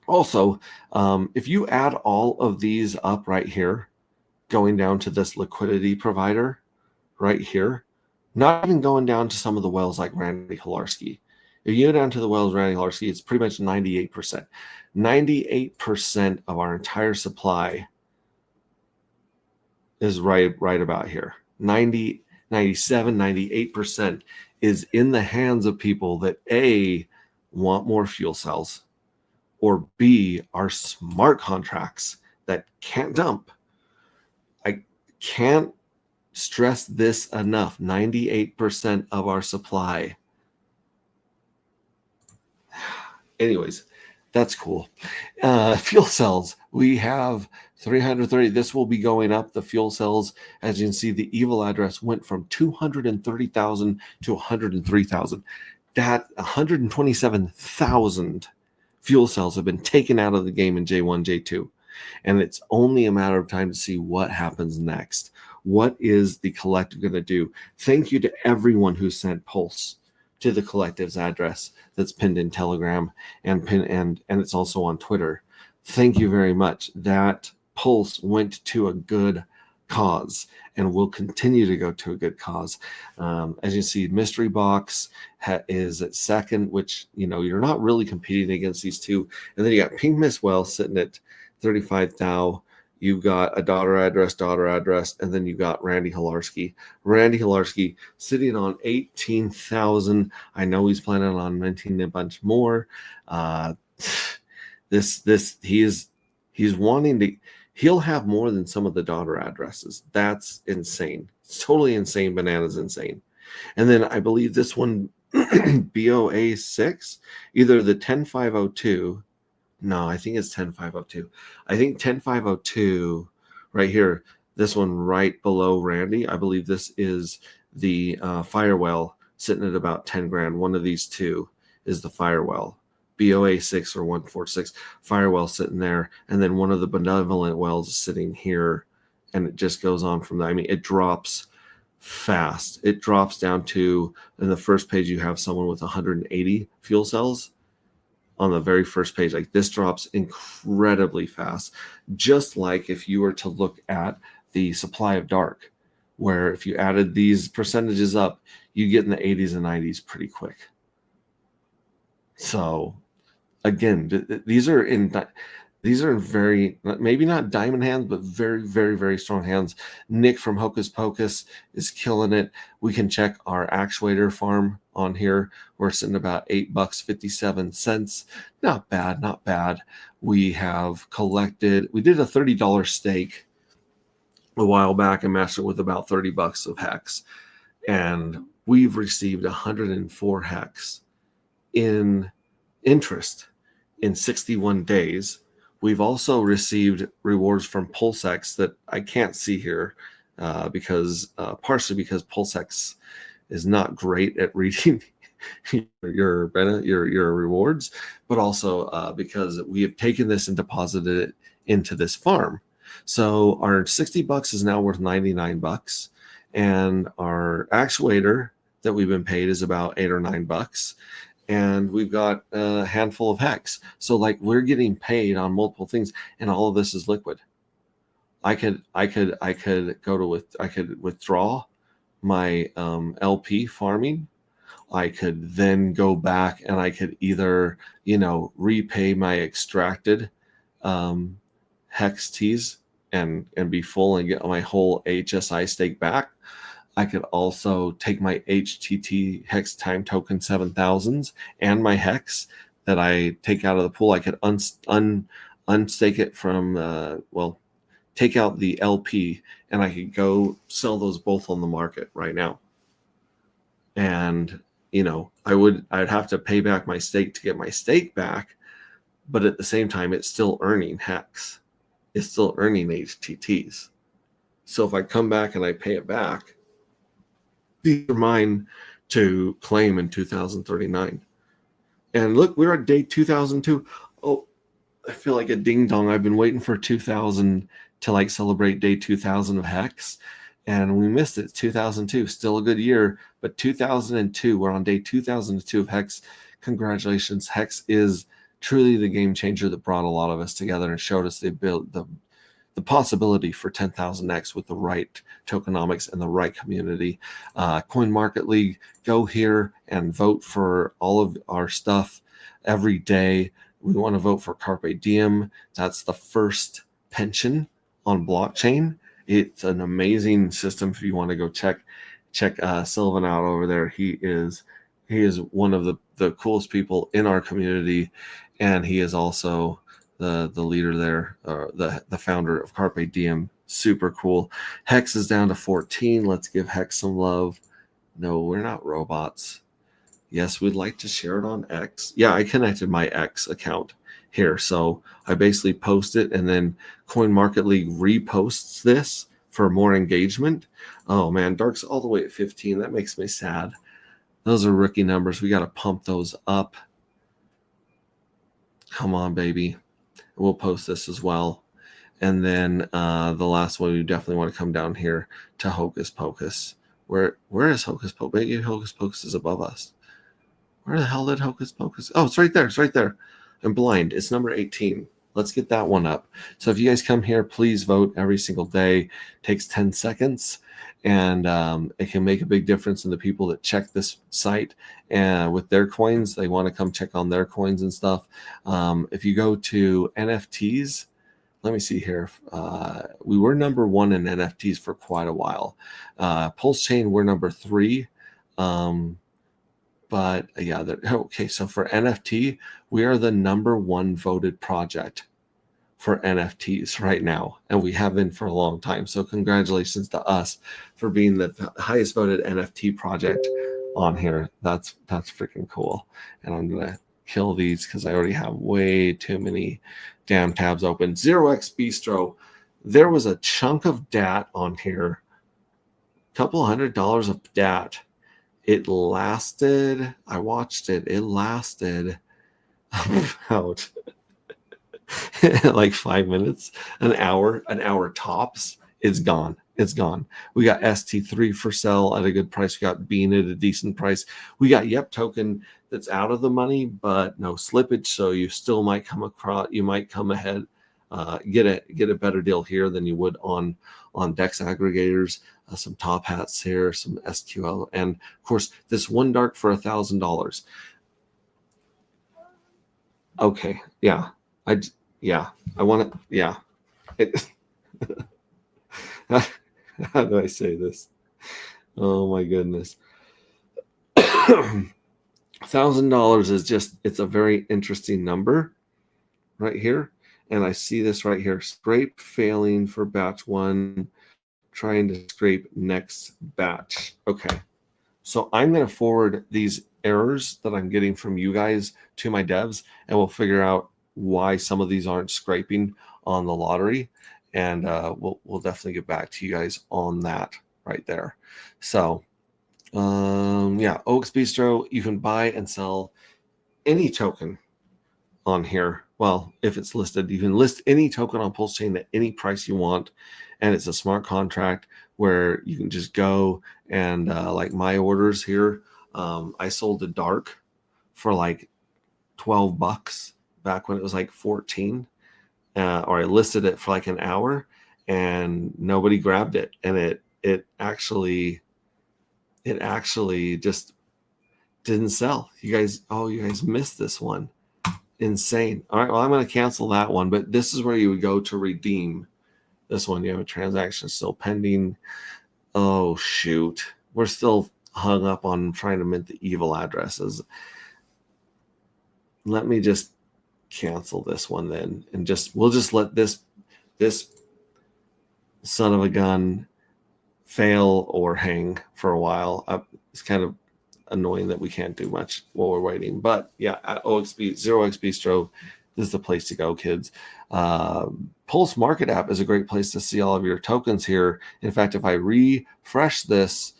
Also, if you add all of these up right here, going down to this liquidity provider right here, not even going down to some of the wells like Randy Halarski. If you go down to the wells Randy Halarski, it's pretty much 98%. 98% of our entire supply is right about here. 90, 97, 98% is in the hands of people that A, want more fuel cells, or B, are smart contracts that can't dump. I can't stress this enough. 98% of our supply. Anyways, that's cool. Fuel cells, we have 330. This will be going up. The fuel cells, as you can see, the evil address went from 230,000 to 103,000. That 127,000 fuel cells have been taken out of the game in J1, J2. And it's only a matter of time to see what happens next. What is the collective going to do? Thank you to everyone who sent Pulse to the collective's address that's pinned in Telegram and it's also on Twitter. Thank you very much. That Pulse went to a good cause and will continue to go to a good cause. As you see, Mystery Box is at second, which, you're not really competing against these two. And then you got Pink Miss Well sitting at 35,000. You've got a daughter address, and then you got Randy Halarski. Randy Halarski sitting on 18,000. I know he's planning on minting a bunch more. He's wanting to. He'll have more than some of the daughter addresses. That's insane. It's totally insane. Bananas insane. And then I believe this one, BOA6, either the 10502. No, I think it's 10502. I think 10502 right here, this one right below Randy. I believe this is the Firewell sitting at about 10 grand. One of these two is the Firewell. BOA6 or 146. Firewell sitting there. And then one of the Benevolent Wells is sitting here. And it just goes on from there. I mean, it drops fast. It drops down to, in the first page, you have someone with 180 fuel cells. On the very first page, like this drops incredibly fast. Just like if you were to look at the supply of dark, where if you added these percentages up, you get in the 80s and 90s pretty quick. So again, these are in very, maybe not diamond hands, but very, very, very strong hands. Nick from Hocus Pocus is killing it. We can check our actuator farm on here. We're sitting about $8.57. Not bad, not bad. We have collected, we did a $30 stake a while back and matched it with about $30 of hex. And we've received 104 hex in interest in 61 days. We've also received rewards from PulseX that I can't see here because partially because PulseX is not great at reading your rewards, but also because we have taken this and deposited it into this farm. So our $60 is now worth $99, and our actuator that we've been paid is about $8 or $9. And we've got a handful of hex. So like we're getting paid on multiple things, and all of this is liquid. I could withdraw my LP farming I could then go back and I could either, repay my extracted hex teas and be full and get my whole HSI stake back. I could also take my HTT Hex Time Token 7000s and my Hex that I take out of the pool. I could unstake it from, take out the LP, and I could go sell those both on the market right now. And, I'd have to pay back my stake to get my stake back, but at the same time, it's still earning Hex. It's still earning HTTs. So if I come back and I pay it back, these are mine to claim in 2039. And look, we're at day 2002. Oh, I feel like a ding dong. I've been waiting for 2000 to celebrate day 2000 of Hex, and we missed it. 2002, still a good year, but 2002, we're on day 2002 of Hex. Congratulations. Hex is truly the game changer that brought a lot of us together and showed us the possibility for 10,000x with the right tokenomics and the right community. Coin Market League, go here and vote for all of our stuff every day. We want to vote for Carpe Diem. That's the first pension on blockchain. It's an amazing system. If you want to go check Sylvan out over there, he is one of the coolest people in our community, and he is also the leader there, the founder of Carpe Diem. Super cool. Hex is down to 14. Let's give Hex some love. No, we're not robots. Yes, we'd like to share it on X. Yeah, I connected my X account here. So I basically post it, and then Coin Market League reposts this for more engagement. Oh man, Dark's all the way at 15. That makes me sad. Those are rookie numbers. We got to pump those up. Come on, baby. We'll post this as well. And then the last one, we definitely want to come down here to Hocus Pocus. Where is Hocus Pocus? Maybe Hocus Pocus is above us. Where the hell did Hocus Pocus? Oh, it's right there. It's right there. I'm blind. It's number 18. Let's get that one up. So if you guys come here, please vote every single day. It takes 10 seconds. And it can make a big difference in the people that check this site and with their coins. They want to come check on their coins and stuff. If you go to NFTs, let me see here. We were number 1 in NFTs for quite a while. Pulse Chain, we're number 3. But yeah, okay. So for NFT, we are the number 1 voted project for NFTs right now, and we have been for a long time. So congratulations to us for being the highest voted NFT project on here. That's freaking cool. And I'm gonna kill these because I already have way too many damn tabs open. 0x Bistro, there was a chunk of DAT on here, couple $100 of DAT. It lasted, I watched it, it lasted about like 5 minutes, an hour tops. It's gone. It's gone. We got ST3 for sale at a good price. We got Bean at a decent price. We got Yep Token that's out of the money, but no slippage. So you still might come across, you might come ahead, get a better deal here than you would on DEX aggregators. Some top hats here, some SQL, and of course this one dark for $1,000. Okay, yeah, I want to, yeah. How do I say this? Oh my goodness. $1,000 is just, it's a very interesting number right here. And I see this right here, scrape failing for batch 1, trying to scrape next batch. Okay. So I'm going to forward these errors that I'm getting from you guys to my devs, and we'll figure out why some of these aren't scraping on the lottery. And we'll definitely get back to you guys on that right there. So yeah, Oaks Bistro, you can buy and sell any token on here. Well, if it's listed, you can list any token on Pulse Chain at any price you want. And it's a smart contract where you can just go and like my orders here, I sold the dark for like $12 back when it was like 14, or I listed it for like an hour and nobody grabbed it. And it actually just, didn't sell. You guys missed this one. Insane. All right, well, I'm going to cancel that one, but this is where you would go to redeem this one. You have a transaction still pending. Oh, shoot. We're still hung up on trying to mint the evil addresses. Let me just cancel this one then, and we'll just let this son of a gun fail or hang for a while. It's kind of annoying that we can't do much while we're waiting, but yeah, at OXB, Zero X Bistro, this is the place to go, kids. Pulse Market app is a great place to see all of your tokens here. In fact, if I refresh this,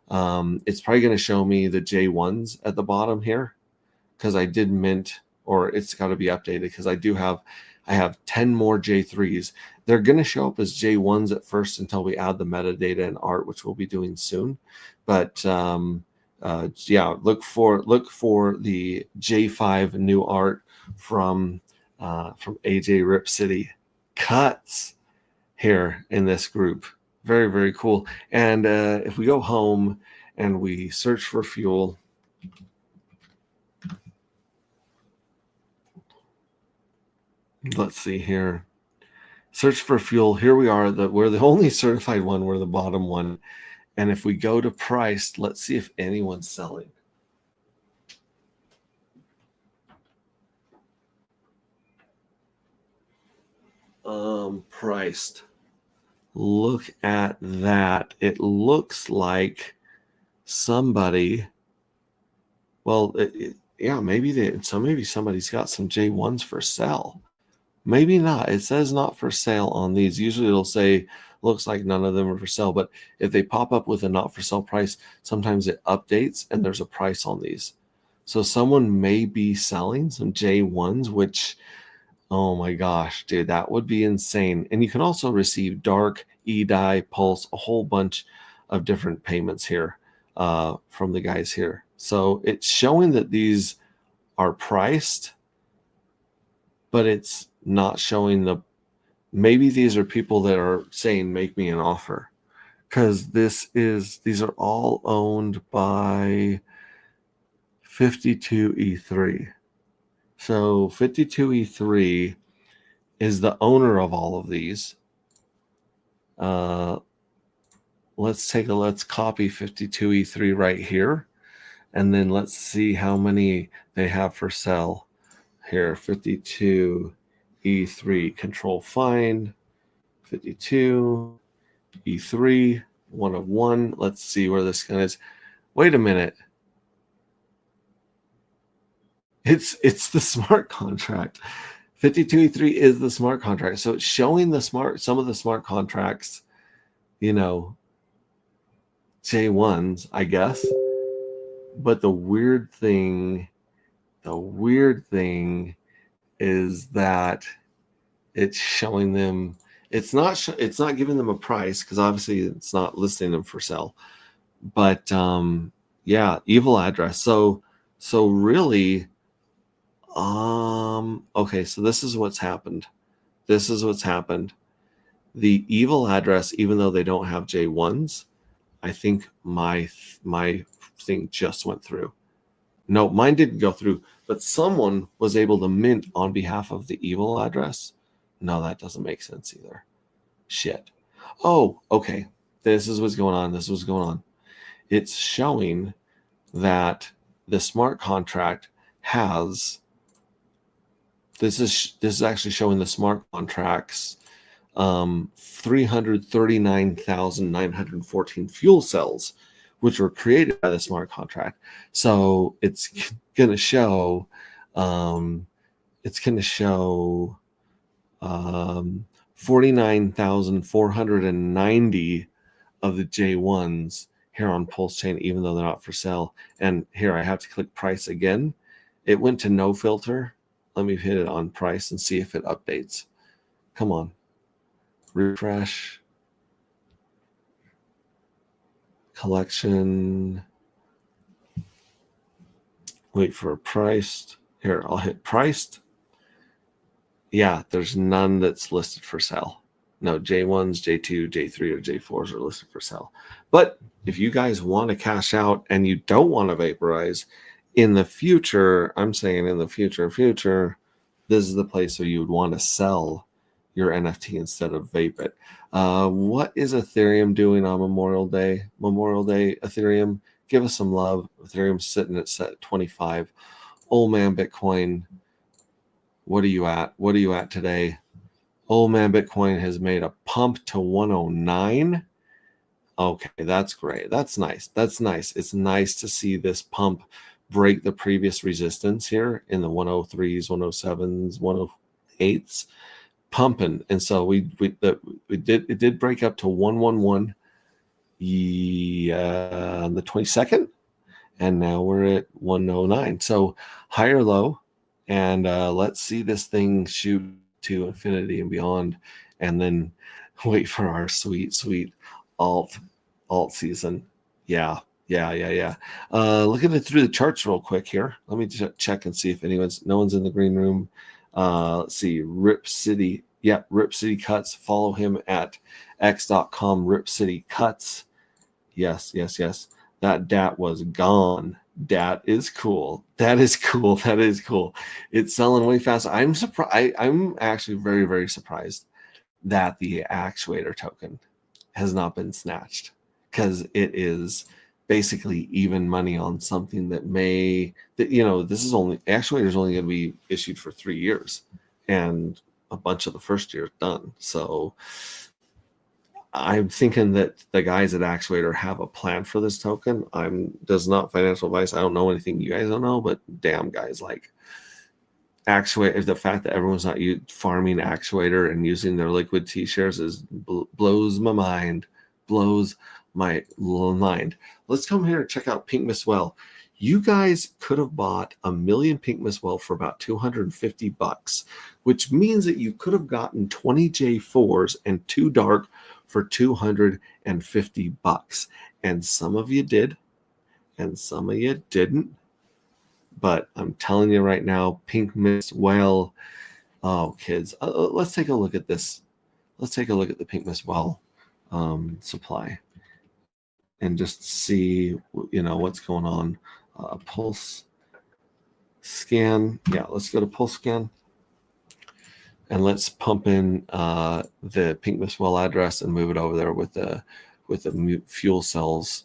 it's probably going to show me the J1s at the bottom here, because I did mint, or it's got to be updated, because I have 10 more J3s. They're going to show up as J1s at first until we add the metadata and art, which we'll be doing soon. But yeah, look for the J5 new art from AJ Rip City cuts here in this group. Very, very cool. And if we go home and we search for fuel, let's see here. Search for fuel. Here we are. We're the only certified one. We're the bottom one. And if we go to priced, let's see if anyone's selling. Priced. Look at that. It looks like somebody. Well, yeah, maybe somebody's got some J1s for sale. Maybe not. It says not for sale on these. Usually it'll say looks like none of them are for sale, but if they pop up with a not for sale price, sometimes it updates and there's a price on these. So someone may be selling some J1s, which, oh my gosh, dude, that would be insane. And you can also receive Dark, eDAI, Pulse, a whole bunch of different payments here from the guys here. So it's showing that these are priced, but it's not showing maybe these are people that are saying, make me an offer. Because these are all owned by 52E3. So 52E3 is the owner of all of these. Let's copy 52E3 right here. And then let's see how many they have for sale here. 52E3, control find, 52E3, 1 of 1. Let's see where this gun is. Wait a minute. It's the smart contract. 52E3 is the smart contract. So it's showing some of the smart contracts, J1s, I guess. But the weird thing is that it's showing them, it's not giving them a price, because obviously it's not listing them for sale. But yeah, evil address. So really, okay, so this is what's happened. The evil address, even though they don't have J1s, I think my thing just went through. No, mine didn't go through, but someone was able to mint on behalf of the evil address. No, that doesn't make sense either. Shit. Oh, okay. This is what's going on. It's showing that the smart contract has, this is actually showing the smart contracts 339,914 fuel cells, which were created by the smart contract. So it's going to show 49,490 of the J1s here on Pulse Chain, even though they're not for sale. And here I have to click price again. It went to no filter. Let me hit it on price and see if it updates. Come on. Refresh. Collection. Wait for priced. Here, I'll hit priced. Yeah, there's none that's listed for sale. No, J1s, J2, J3, or J4s are listed for sale. But if you guys want to cash out and you don't want to vaporize, In the future, I'm saying in the future, this is the place where you would want to sell your NFT instead of vape it. What is Ethereum doing on Memorial Day? Memorial Day, Ethereum, give us some love. Ethereum's sitting at set 25. Old man Bitcoin, what are you at? What are you at today? Old man Bitcoin has made a pump to 109. Okay, that's great. That's nice. That's nice. It's nice to see this pump break the previous resistance here in the 103s, 107s, 108s, pumping. And so it did break up to 111 on the 22nd, and now we're at 109. So higher low, and let's see this thing shoot to infinity and beyond, and then wait for our sweet alt season. Yeah. Looking at through the charts real quick here. Let me check and see if no one's in the green room. Let's see, Rip City. Yeah, Rip City Cuts. Follow him at x.com Rip City Cuts. Yes. That DAT was gone. DAT is cool. That is cool. It's selling way fast. I'm surprised. I'm actually very, very surprised that the actuator token has not been snatched, because it is basically even money on something this is only actuator only going to be issued for 3 years, and a bunch of the first year done. So I'm thinking that the guys at Actuator have a plan for this token. Does not financial advice. I don't know anything you guys don't know, but damn, guys, like Actuator, the fact that everyone's not farming Actuator and using their liquid T shares blows my mind. Blows my mind. Let's come here and check out Pink Miss Well. You guys could have bought 1 million Pink Miss Well for about $250, which means that you could have gotten 20 J4s and 2 dark for $250. And some of you did, and some of you didn't. But I'm telling you right now, Pink Miss Well. Oh, kids, let's take a look at this. Let's take a look at the Pink Miss Well supply and just see what's going on. Pulse scan. Yeah, let's go to pulse scan, and let's pump in the Pink Miss Well address and move it over there with the fuel cells.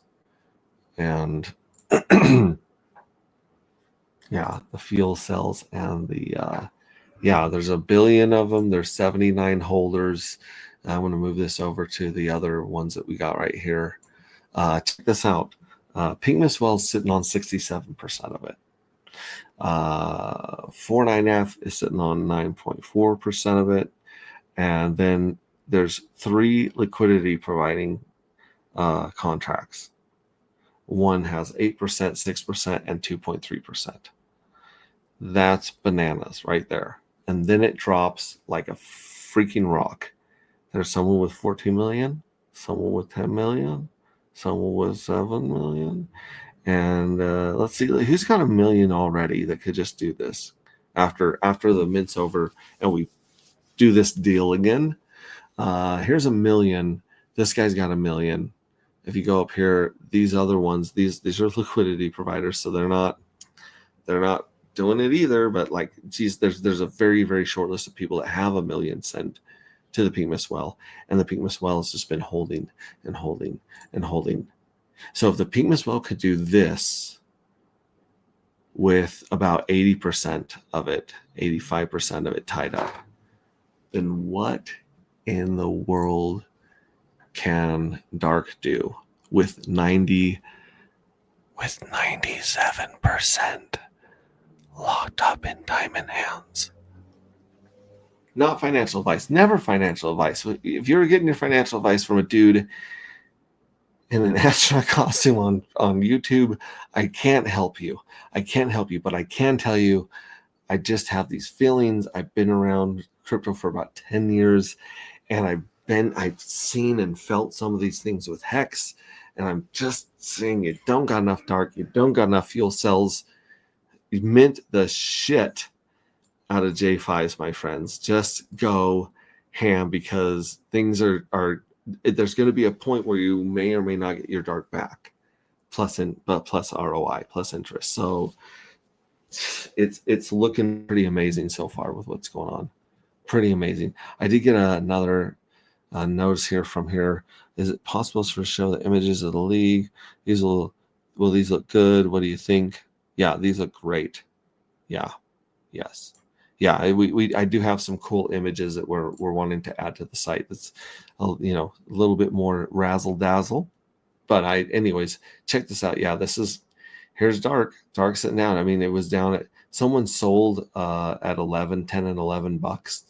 And yeah, the fuel cells and there's 1 billion of them. There's 79 holders. I'm going to move this over to the other ones that we got right here. Check this out. Pink Miss Well is sitting on 67% of it. 49F is sitting on 9.4% of it. And then there's 3 liquidity providing contracts. One has 8%, 6%, and 2.3%. That's bananas right there. And then it drops like a freaking rock. There's someone with 14 million, someone with 10 million, someone with 7 million. And let's see who's got 1 million already that could just do this after the mint's over and we do this deal again. Here's 1 million. This guy's got 1 million. If you go up here, these other ones, these are liquidity providers, so they're not doing it either. But like, geez, there's a very, very short list of people that have 1 million sent to the Pink Miss Well, and the Pink Miss Well has just been holding and holding and holding. So if the Pink Miss Well could do this with about 80% of it, 85% of it tied up, then what in the world can Dark do with 97% locked up in diamond hands? Not financial advice. Never financial advice. If you're getting your financial advice from a dude in an astronaut costume on YouTube, I can't help you. But I can tell you, I just have these feelings. I've been around crypto for about 10 years, and I've seen and felt some of these things with Hex, and I'm just saying, you don't got enough dark, you don't got enough fuel cells. You mint the shit out of J5s, my friends. Just go ham, because things are there's going to be a point where you may or may not get your dark back. plus ROI plus interest. So it's looking pretty amazing so far with what's going on. Pretty amazing. I did get another notice here from here. Is it possible to show the images of the league? Will these look good? What do you think? Yeah, these look great. Yeah. Yes. Yeah, I do have some cool images that we're wanting to add to the site. That's a little bit more razzle dazzle. But anyways, check this out. Yeah, here's Dark sitting down. I mean, it was down at, someone sold at 10 and $11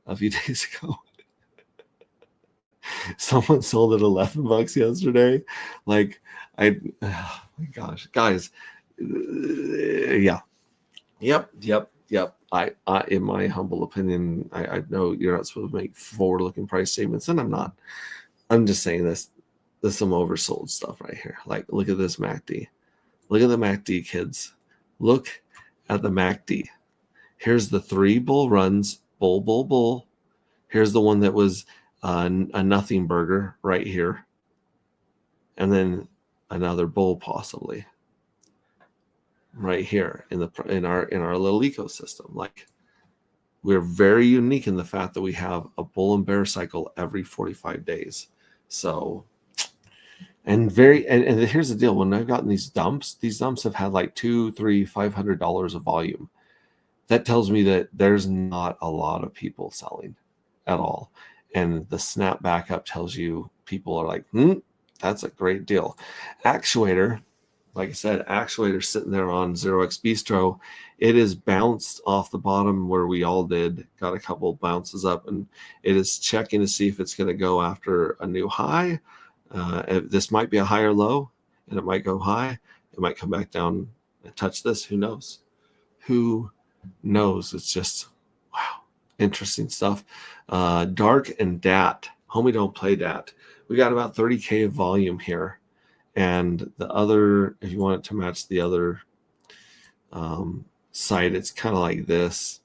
a few days ago. Someone sold at $11 yesterday. Like, oh my gosh, guys. Yeah. Yep. I in my humble opinion, I know you're not supposed to make forward-looking price statements, and I'm not. I'm just saying this. There's some oversold stuff right here. Like, look at this MACD. Look at the MACD, kids. Look at the MACD. Here's the 3 bull runs. Bull. Here's the one that was a nothing burger right here. And then another bull possibly right here in our little ecosystem. Like, we're very unique in the fact that we have a bull and bear cycle every 45 days. So, and here's the deal. When I've gotten these dumps have had like $200, $300, $500 of volume. That tells me that there's not a lot of people selling at all. And the snap back up tells you people are like, that's a great deal. Actuator, like I said, Actuator sitting there on 0x Bistro. It is bounced off the bottom where we all did, got a couple bounces up, and it is checking to see if it's going to go after a new high. This might be a higher low, and it might go high. It might come back down and touch this. Who knows? Who knows? It's just, wow, interesting stuff. Dark and DAT. Homie, don't play DAT. We got about 30K of volume here. And the other, if you want it to match the other site, it's kind of like this.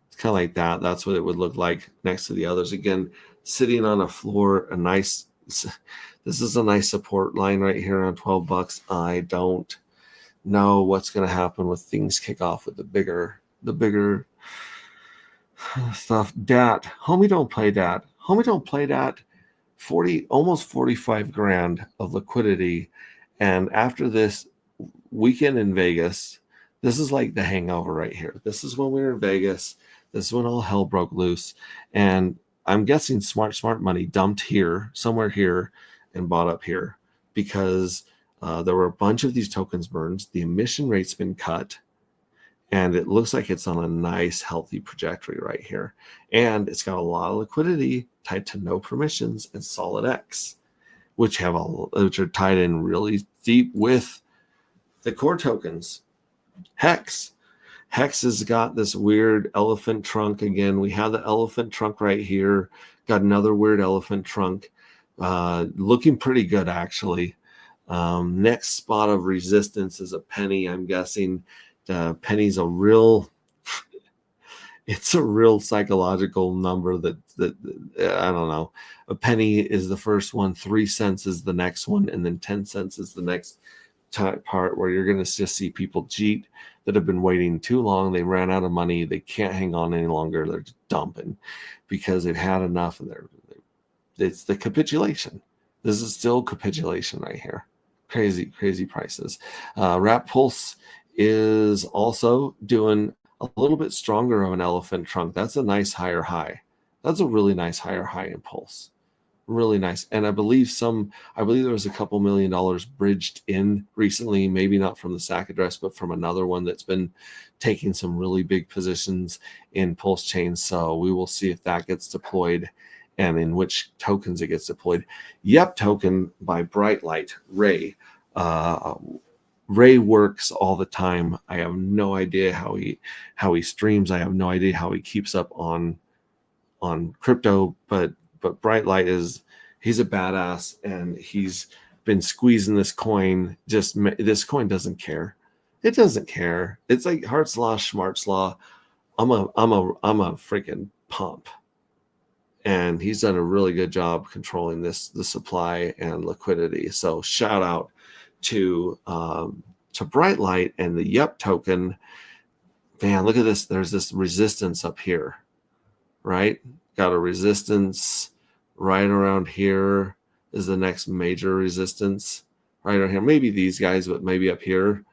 It's kind of like that. That's what it would look like next to the others. Again, sitting on a floor, this is a nice support line right here on $12. I don't know what's going to happen when things kick off with the bigger stuff. DAT. Homie, don't play DAT. Homie, don't play DAT. Almost 45 grand of liquidity. And after this weekend in Vegas, this is like the hangover right here. This is when we were in Vegas. This is when all hell broke loose. And I'm guessing smart money dumped here, somewhere here, and bought up here because there were a bunch of these tokens burned. The emission rate's been cut. And it looks like it's on a nice, healthy trajectory right here. And it's got a lot of liquidity tied to no permissions and SolidX, which are tied in really deep with the core tokens. Hex has got this weird elephant trunk again. We have the elephant trunk right here. Got another weird elephant trunk. Looking pretty good, actually. Next spot of resistance is a penny, I'm guessing. Penny's a real psychological number that I don't know. A penny is the first one, 3 cents is the next one, and then 10 cents is the next part where you're going to just see people cheat that have been waiting too long. They ran out of money. They can't hang on any longer. They're just dumping because they've had enough, and it's the capitulation. This is still capitulation right here. Crazy prices. Wrap Pulse is also doing a little bit stronger of an elephant trunk. That's a nice higher high. That's a really nice higher high in Pulse. Really nice. And I believe there was a couple $1 million bridged in recently, maybe not from the SAC address, but from another one that's been taking some really big positions in Pulse chains. So we will see if that gets deployed and in which tokens it gets deployed. Yep token by Brightlight, Ray. Ray works all the time. I have no idea how he streams. I have no idea how he keeps up on crypto, but Brightlight he's a badass, and he's been squeezing this coin. This coin doesn't care. It doesn't care. It's like Hart's Law, Schmart's Law. I'm a freaking pump. And he's done a really good job controlling the supply and liquidity. So shout out to Bright Light and the Yup token, man, look at this. There's this resistance up here, right? Got a resistance right around here is the next major resistance right around here. Maybe these guys, but maybe up here.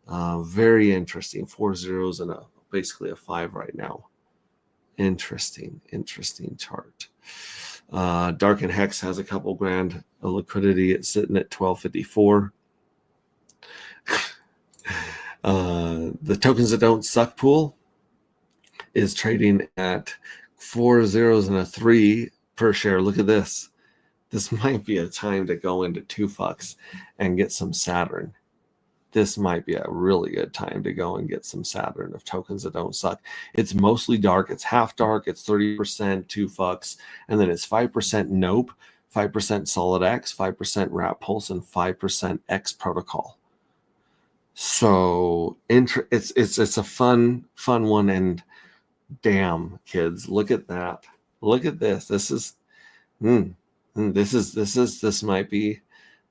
Very interesting. 4 zeros and basically a 5 right now. Interesting chart. Dark and Hex has a couple grand of liquidity. It's sitting at 1254. The tokens that don't suck pool is trading at 4 zeros and a 3 per share. Look at this. This might be a time to go into 2 fucks and get some Saturn. This might be a really good time to go and get some Saturn of tokens that don't suck. It's mostly dark. It's half dark. It's 30% 2 fucks. And then it's 5% Nope, 5% Solid X, 5% Rat Pulse, and 5% X Protocol. So it's a fun one. And damn, kids, look at that. Look at this. This might be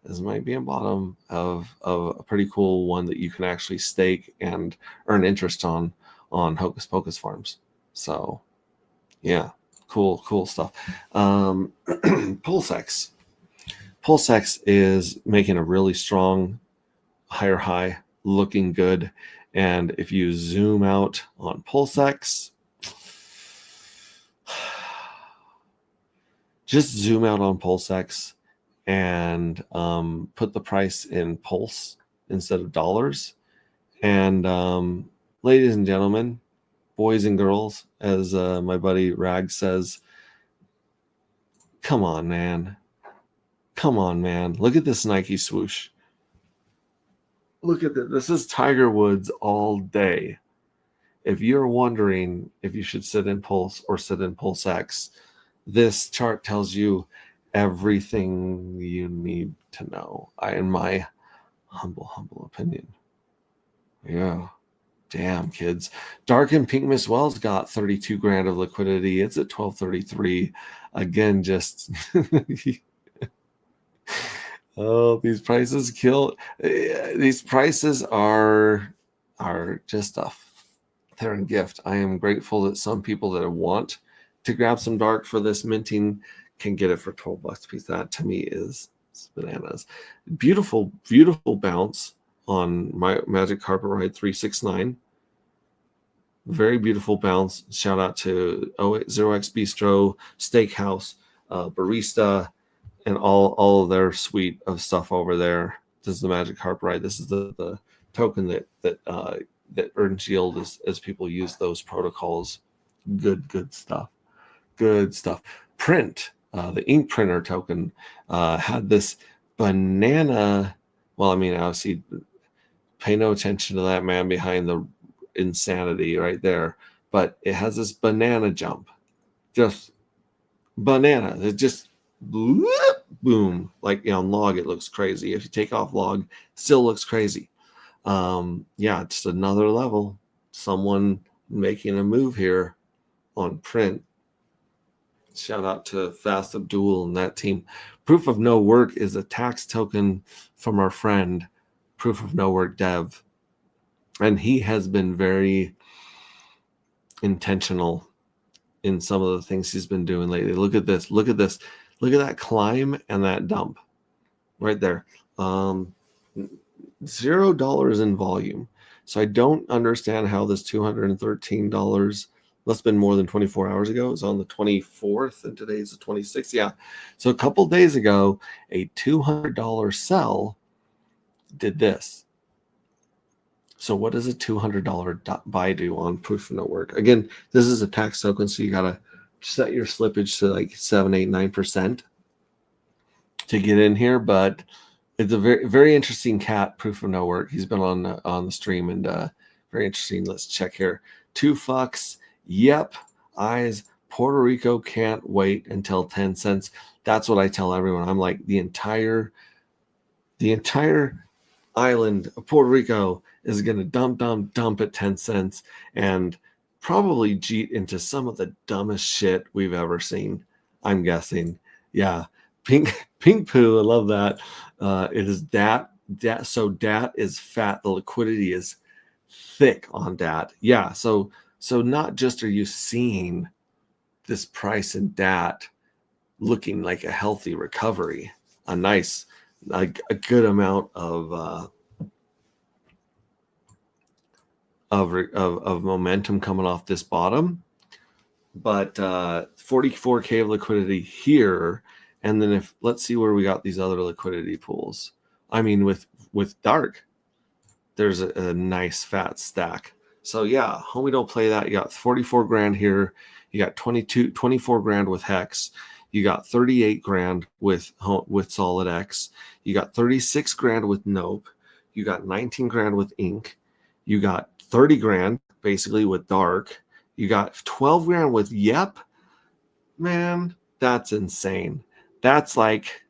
a bottom of a pretty cool one that you can actually stake and earn interest on Hocus Pocus farms. So yeah, cool stuff. PulseX is making a really strong higher high, looking good. And if you zoom out on PulseX, just zoom out on PulseX and put the price in pulse instead of dollars. And ladies and gentlemen, boys and girls, as my buddy Rag says, come on, man. Look at this Nike swoosh. Look at this. This is Tiger Woods all day. If you're wondering if you should sit in Pulse or sit in PulseX, this chart tells you everything you need to know, in my humble opinion. Yeah. Damn, kids. Dark and Pink Miss Wells got 32 grand of liquidity. It's at 1233. Again, just oh, these prices kill. These prices are just they're a gift. I am grateful that some people that want to grab some dark for this minting can get it for $12 a piece. That to me is bananas. Beautiful bounce on my Magic Carpet Ride 369. Very beautiful bounce. Shout out to 0x Bistro, Steakhouse, Barista, and all of their suite of stuff over there. This is the Magic Carpet Ride. This is the token that earns yield as people use those protocols. Good stuff. Print, the ink printer token, had this banana. Well, I mean, obviously, pay no attention to that man behind the insanity right there. But it has this banana jump. Just banana. It just boom. Like on log, it looks crazy. If you take off log, still looks crazy. Yeah, just another level. Someone making a move here on print. Shout out to Fast Abdul and that team. Proof of No Work is a tax token from our friend, Proof of No Work Dev. And he has been very intentional in some of the things he's been doing lately. Look at this. Look at that climb and that dump right there. $0 in volume. So I don't understand how this $213 must have been more than 24 hours ago. It was on the 24th, and today's the 26th. Yeah. So a couple days ago, a $200 sell did this. So what does a $200 buy do on Proof of No Work? Again, this is a tax token, so you got to set your slippage to like 7, 8, 9% to get in here. But it's a very, very interesting cat, Proof of No Work. He's been on the stream, and very interesting. Let's check here. 2 fucks. Yep. Eyes. Puerto Rico can't wait until 10 cents. That's what I tell everyone. I'm like, the entire island of Puerto Rico is going to dump at 10 cents and probably cheat into some of the dumbest shit we've ever seen. I'm guessing. Yeah. Pink poo. I love that. It is that DAT is fat. The liquidity is thick on DAT. Yeah. So not just are you seeing this price in DAT looking like a healthy recovery, a nice, like a good amount of momentum coming off this bottom, but 44K of liquidity here. And then let's see where we got these other liquidity pools. I mean, with dark, there's a nice fat stack. So yeah, homie, don't play that. You got 44 grand here. You got 24 grand with Hex. You got 38 grand with Solid X. You got 36 grand with Nope. You got 19 grand with Ink. You got 30 grand basically with Dark. You got 12 grand with Yep. Man, that's insane. That's like,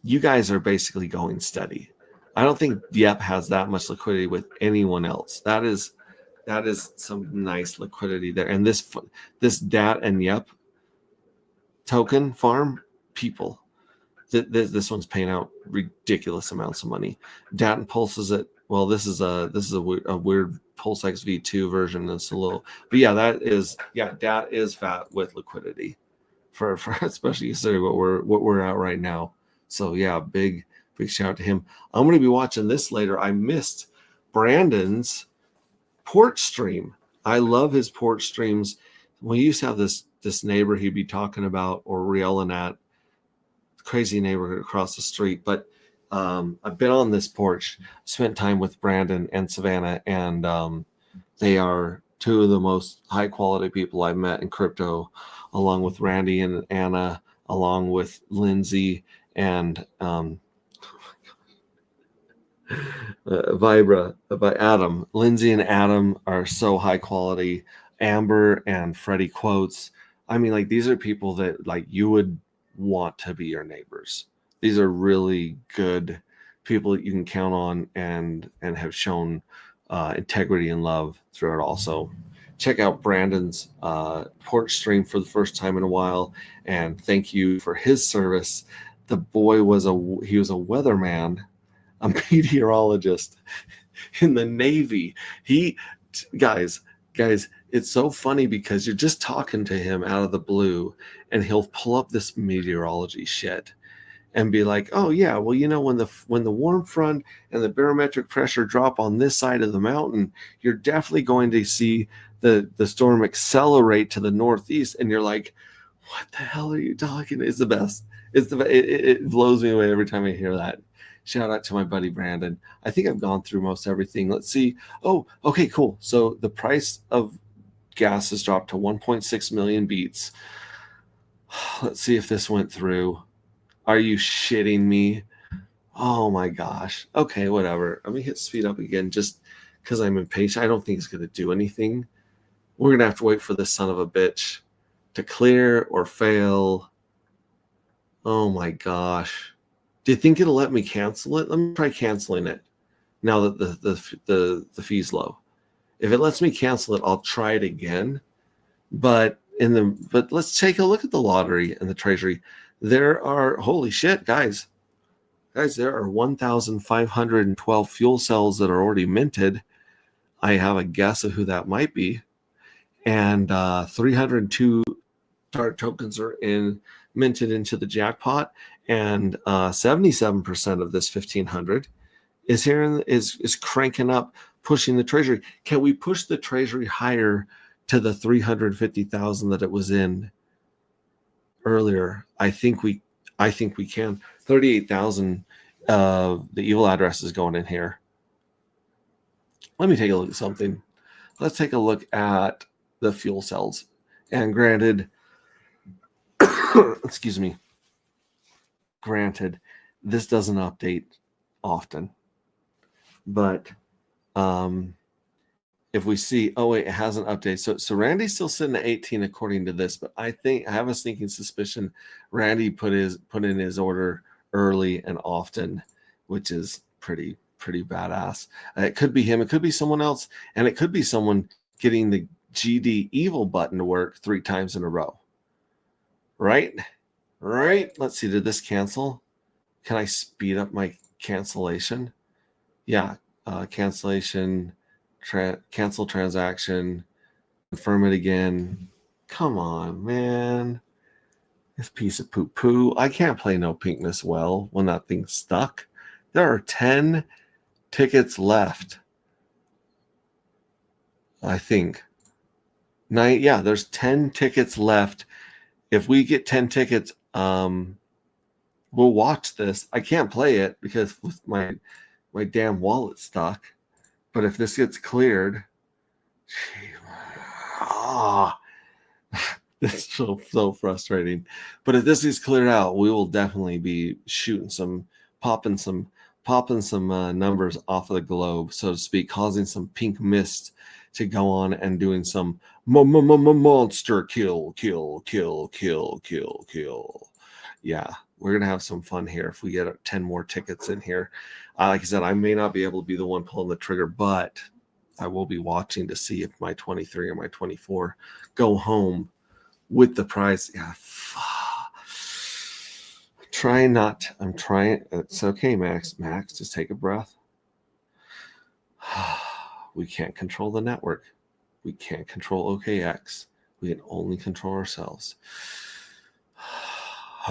you guys are basically going steady. I don't think Yep has that much liquidity with anyone else. That is some nice liquidity there. And this DAT and Yep token farm people, this one's paying out ridiculous amounts of money. DAT and Pulse is at, well, this is a weird Pulse X V2 version. That's a little, but yeah, DAT is fat with liquidity for especially considering what we're at right now. So yeah, big shout out to him. I'm going to be watching this later. I missed Brandon's porch stream. I love his porch streams. We used to have this neighbor he'd be talking about or yelling at, crazy neighborhood across the street. But I've been on this porch, spent time with Brandon and Savannah, and they are two of the most high quality people I've met in crypto, along with Randy and Anna, along with Lindsay and Vibra by Adam. Lindsay and Adam are so high quality. Amber and Freddie Quotes. I mean, like, these are people that like you would want to be your neighbors. These are really good people that you can count on and have shown integrity and love through it all. So check out Brandon's porch stream for the first time in a while, and thank you for his service. The boy was a weatherman, a meteorologist in the Navy. Guys, it's so funny because you're just talking to him out of the blue and he'll pull up this meteorology shit and be like, oh yeah, well, you know, when the warm front and the barometric pressure drop on this side of the mountain, you're definitely going to see the storm accelerate to the northeast. And you're like, what the hell are you talking? It's the best. It blows me away every time I hear that. Shout out to my buddy Brandon. I think I've gone through most everything. Let's see. Oh, okay, cool. So the price of gas has dropped to 1.6 million beats. Let's see if this went through. Are you shitting me? Oh my gosh. Okay, whatever. Let me hit speed up again just because I'm impatient. I don't think it's going to do anything. We're going to have to wait for this son of a bitch to clear or fail. Oh my gosh. Do you think it'll let me cancel it? Let me try canceling it now that the fee's low. If it lets me cancel it, I'll try it again. But let's take a look at the lottery and the treasury. There are, holy shit, guys, there are 1,512 fuel cells that are already minted. I have a guess of who that might be. And 302 TART tokens are minted into the jackpot. And 77% of this 1,500 is cranking up, pushing the treasury. Can we push the treasury higher to the 350,000 that it was in earlier? I think we can. 38,000. The evil address is going in here. Let me take a look at something. Let's take a look at the fuel cells. And granted, excuse me. Granted, this doesn't update often, but if we see, oh wait, it hasn't updated. So Randy's still sitting at 18 according to this, but I have a sneaking suspicion Randy put in his order early and often, which is pretty badass. It could be him, it could be someone else, and it could be someone getting the GD evil button to work 3 times in a row. Right? Let's see, did this cancel? Can I speed up my cancellation. Yeah, cancellation, cancel transaction, confirm it again. Come on, man. This piece of poo poo. I can't play No Pink Miss Well when that thing's stuck. There are 10 tickets left. I think. Yeah, there's 10 tickets left. If we get 10 tickets, we'll watch this. I can't play it because with my damn wallet stuck. But if this gets cleared, that's so frustrating. But if this is cleared out, we will definitely be popping some numbers off of the globe, so to speak, causing some pink mist to go on and doing some monster kill. Yeah, we're gonna have some fun here if we get 10 more tickets in here. Like I said, I may not be able to be the one pulling the trigger, but I will be watching to see if my 23 or my 24 go home with the prize. Yeah, I'm trying. It's okay, Max. Max, just take a breath. We can't control the network. We can't control OKX. We can only control ourselves.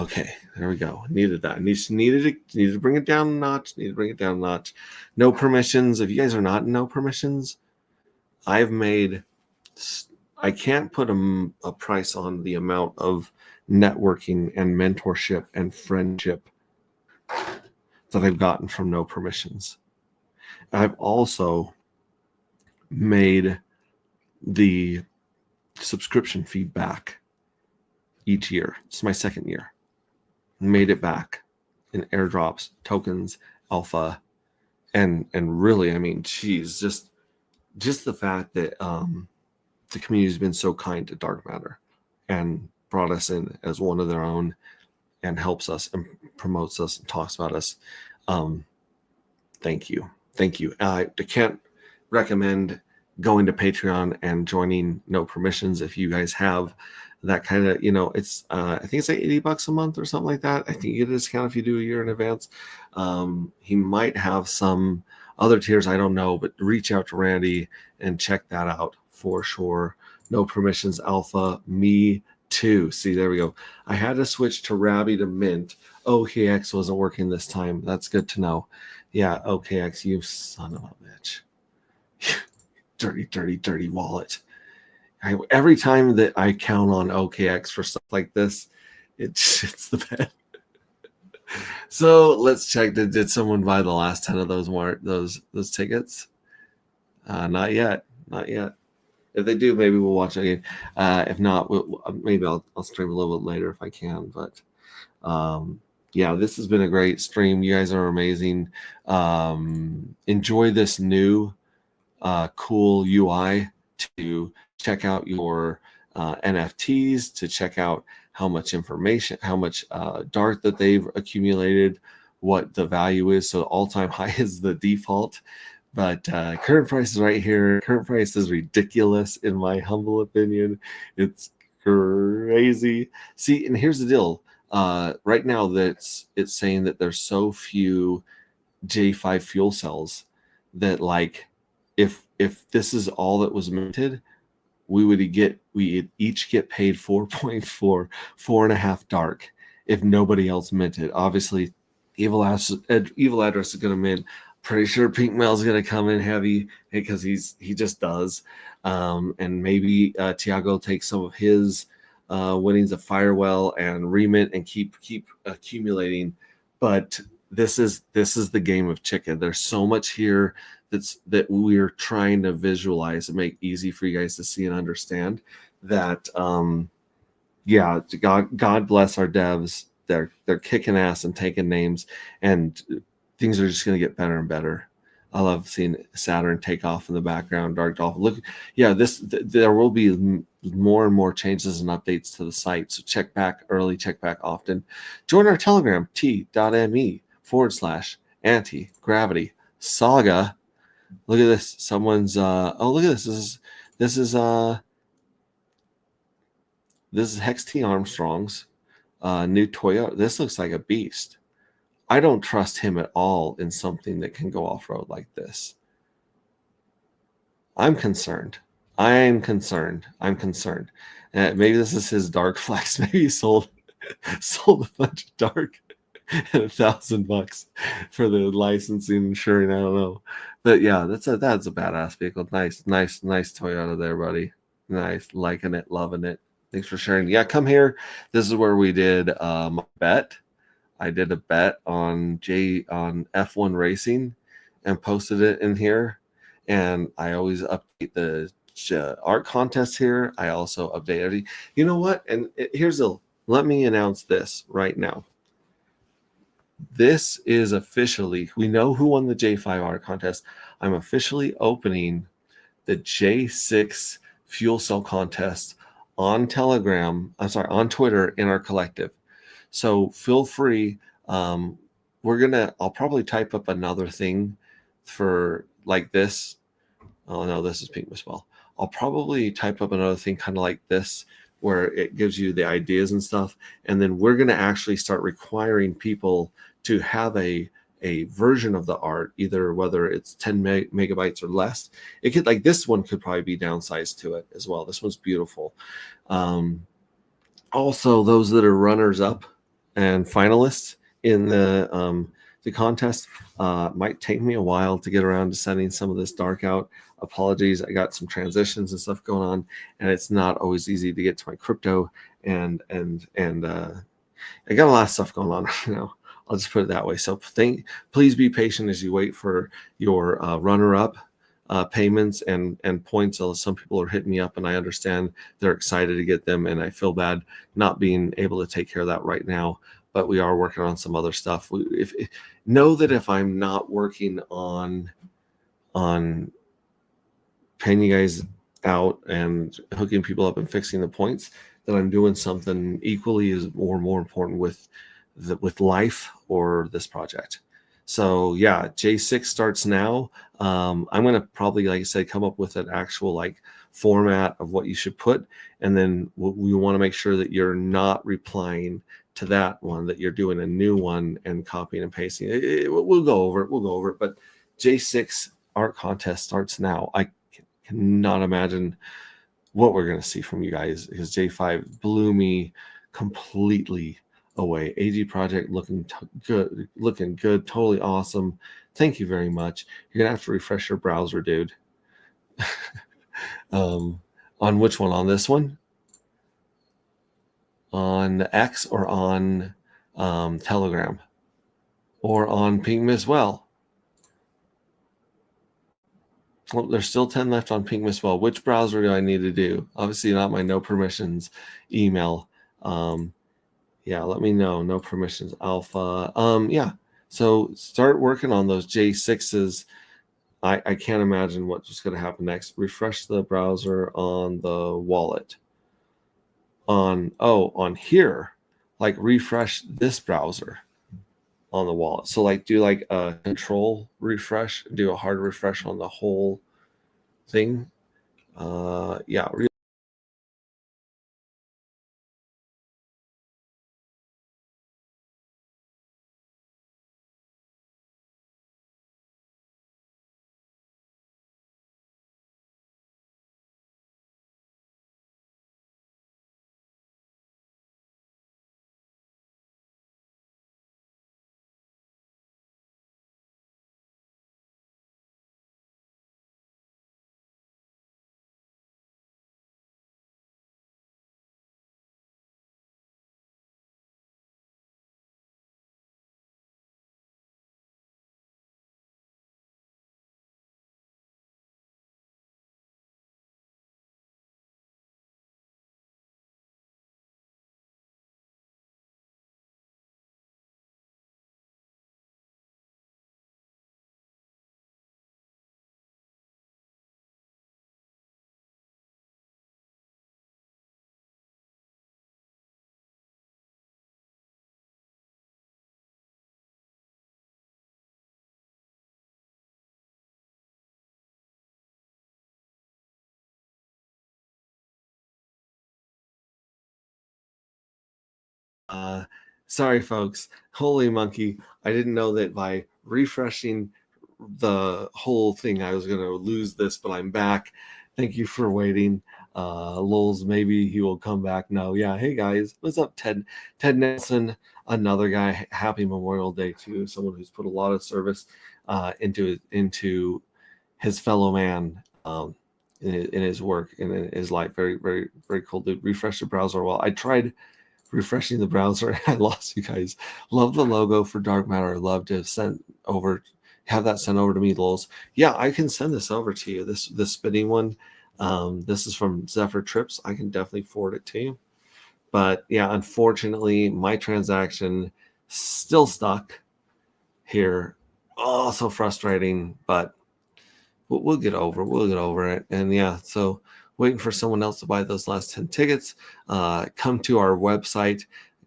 Okay, there we go. Needed that. Needed to bring it down a notch. No permissions. If you guys are not in no permissions, I can't put a price on the amount of networking and mentorship and friendship that I've gotten from no permissions. I've also made the subscription fee back each year. It's my second year. Made it back in airdrops, tokens, alpha, and really, I mean, geez, just the fact that the community has been so kind to Dark Matter and brought us in as one of their own and helps us and promotes us and talks about us. Thank you. I can't recommend going to Patreon and joining No Permissions if you guys have that kind of, it's I think it's like $80 a month or something like that. I think you get a discount if you do a year in advance. He might have some other tiers, I don't know, but reach out to Randy and check that out for sure. No Permissions Alpha, me too. See, there we go. I had to switch to Rabby to Mint. OKX wasn't working this time. That's good to know. Yeah, OKX, you son of a bitch. dirty wallet. Every time that I count on OKX for stuff like this, it shits the bed. So let's check. Did someone buy the last 10 of those tickets? Not yet. If they do, maybe we'll watch it again. If not, maybe I'll stream a little bit later if I can. But yeah, this has been a great stream. You guys are amazing. Enjoy this new cool UI to check out your NFTs, to check out how much information, how much DART that they've accumulated, what the value is. So all-time high is the default. But current price is right here. Current price is ridiculous, in my humble opinion. It's crazy. See, and here's the deal. Right now, it's saying that there's so few J5 fuel cells that, like, if this is all that was minted, we would each get paid 4.4.5 dark if nobody else minted. Obviously, Evil Address is going to mint. Pretty sure Pink Mel's going to come in heavy because he just does. And maybe Tiago takes some of his winnings of Firewell and remint and keep accumulating. But this is the game of chicken. There's so much here that we're trying to visualize and make easy for you guys to see and understand. That yeah, God bless our devs. They're kicking ass and taking names, and things are just going to get better and better. I love seeing Saturn take off in the background. Dark Dolphin. Look, yeah, there will be more and more changes and updates to the site. So check back early, check back often. Join our Telegram, t.me/anti-gravity saga. Look at this. Someone's look at this. This is Hex T Armstrong's new Toyota. This looks like a beast. I don't trust him at all in something that can go off road like this. I'm concerned. I'm concerned. I'm concerned. Maybe this is his dark flex. Maybe he sold a bunch of dark at $1,000 for the licensing and insuring. I don't know, but yeah, that's a badass vehicle. Nice Toyota there, buddy. Nice, liking it, loving it. Thanks for sharing. Yeah, come here. This is where we did my bet. I did a bet on F1 racing and posted it in here. And I always update the art contest here. I also update everything. You know what? And let me announce this right now. This is officially, we know who won the J5 art contest. I'm officially opening the J6 fuel cell contest on on Twitter in our collective. So feel free. I'll probably type up another thing for like this. Oh no, this is Pink Miss Well. I'll probably type up another thing kind of like this, where it gives you the ideas and stuff. And then we're going to actually start requiring people to have a version of the art, either whether it's 10 megabytes or less. It could, like, this one could probably be downsized to it as well. This one's beautiful. Also, those that are runners up and finalists in the contest, might take me a while to get around to sending some of this dark out. Apologies, I got some transitions and stuff going on, and it's not always easy to get to my crypto, and I got a lot of stuff going on right now. I'll just put it that way. So please be patient as you wait for your runner-up payments and points. Some people are hitting me up, and I understand they're excited to get them, and I feel bad not being able to take care of that right now. But we are working on some other stuff. Know that if I'm not working on paying you guys out and hooking people up and fixing the points, that I'm doing something equally or more important with life or this project. So yeah, J6 starts now. I'm going to probably, like I said, come up with an actual like format of what you should put. And then we want to make sure that you're not replying to that one, that you're doing a new one and copying and pasting. We'll go over it. But J6 art contest starts now. I cannot imagine what we're going to see from you guys, because J5 blew me completely away. AG Project looking good, totally awesome. Thank you very much. You're gonna have to refresh your browser, dude. On which one? On this one? On X or on Telegram? Or on Ping as well? Well, there's still 10 left on Ping as well. Which browser do I need to do? Obviously not my no permissions email. Yeah, let me know. No permissions alpha. Yeah. So start working on those J6s. I can't imagine what's going to happen next. Refresh the browser on the wallet. On here, like refresh this browser on the wallet. So like do like a control refresh, do a hard refresh on the whole thing. Yeah. Sorry, folks. Holy monkey. I didn't know that by refreshing the whole thing, I was going to lose this, but I'm back. Thank you for waiting. Lowell's, maybe he will come back. No, yeah. Hey, guys. What's up, Ted? Ted Nelson, another guy. Happy Memorial Day to someone who's put a lot of service into his fellow man in his work and in his life. Very, very, very cool dude. Refresh the browser. Well, I tried refreshing the browser. I lost you guys. Love the logo for Dark Matter. I'd love to have that sent over to me, Lols. Yeah, I can send this over to you. This spinning one. This is from Zephyr Trips. I can definitely forward it to you. But yeah, unfortunately, my transaction still stuck here. Oh, so frustrating. But we'll get over it. And yeah, so waiting for someone else to buy those last 10 tickets. Come to our website,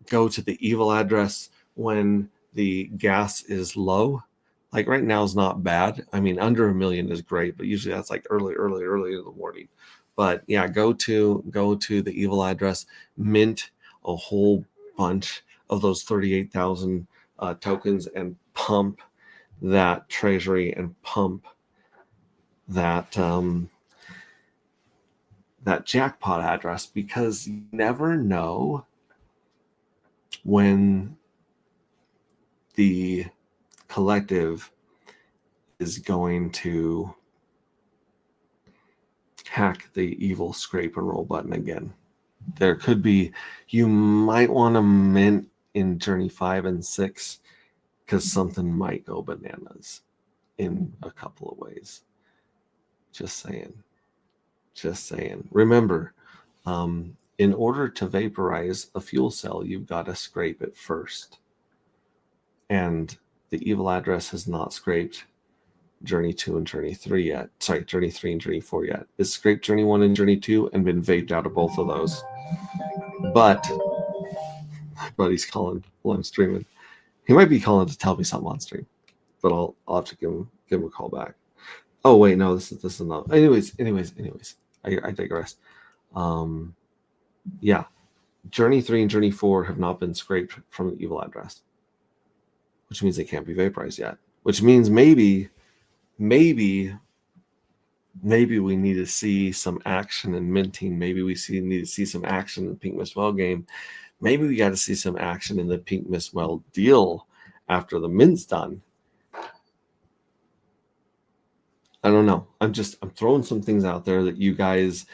go to the evil address when the gas is low. Like right now is not bad. I mean, under 1 million is great, but usually that's like early in the morning. But yeah, go to the evil address, mint a whole bunch of those 38,000 tokens and pump that treasury and pump that that jackpot address, because you never know when the collective is going to hack the evil scrape and roll button again. There could be, you might want to mint in Journey 5 and 6 because something might go bananas in a couple of ways. Just saying. Remember, in order to vaporize a fuel cell, you've got to scrape it first. And the evil address has not scraped Journey 2 and Journey 3 yet. Sorry, Journey 3 and Journey 4 yet. It's scraped Journey 1 and Journey 2 and been vaped out of both of those. But my buddy's calling while I'm streaming. He might be calling to tell me something on stream, but I'll have to give him a call back. Oh wait, no, this is not. Anyways, I digress. Yeah, Journey 3 and Journey 4 have not been scraped from the evil address, which means they can't be vaporized yet. Which means maybe we need to see some action in minting. Maybe we need to see some action in the Pink Mist Well game. Maybe we got to see some action in the Pink Mist Well deal after the mint's done. I don't know. I'm throwing some things out there that you guys,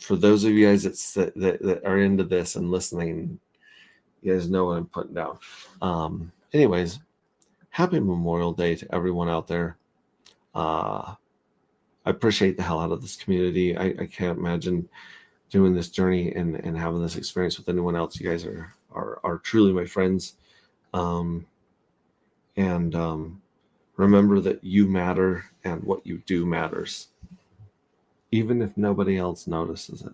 for those of you guys that are into this and listening, you guys know what I'm putting down. Anyways, happy Memorial Day to everyone out there. I appreciate the hell out of this community. I can't imagine doing this journey and having this experience with anyone else. You guys are truly my friends. Remember that you matter and what you do matters. Even if nobody else notices it.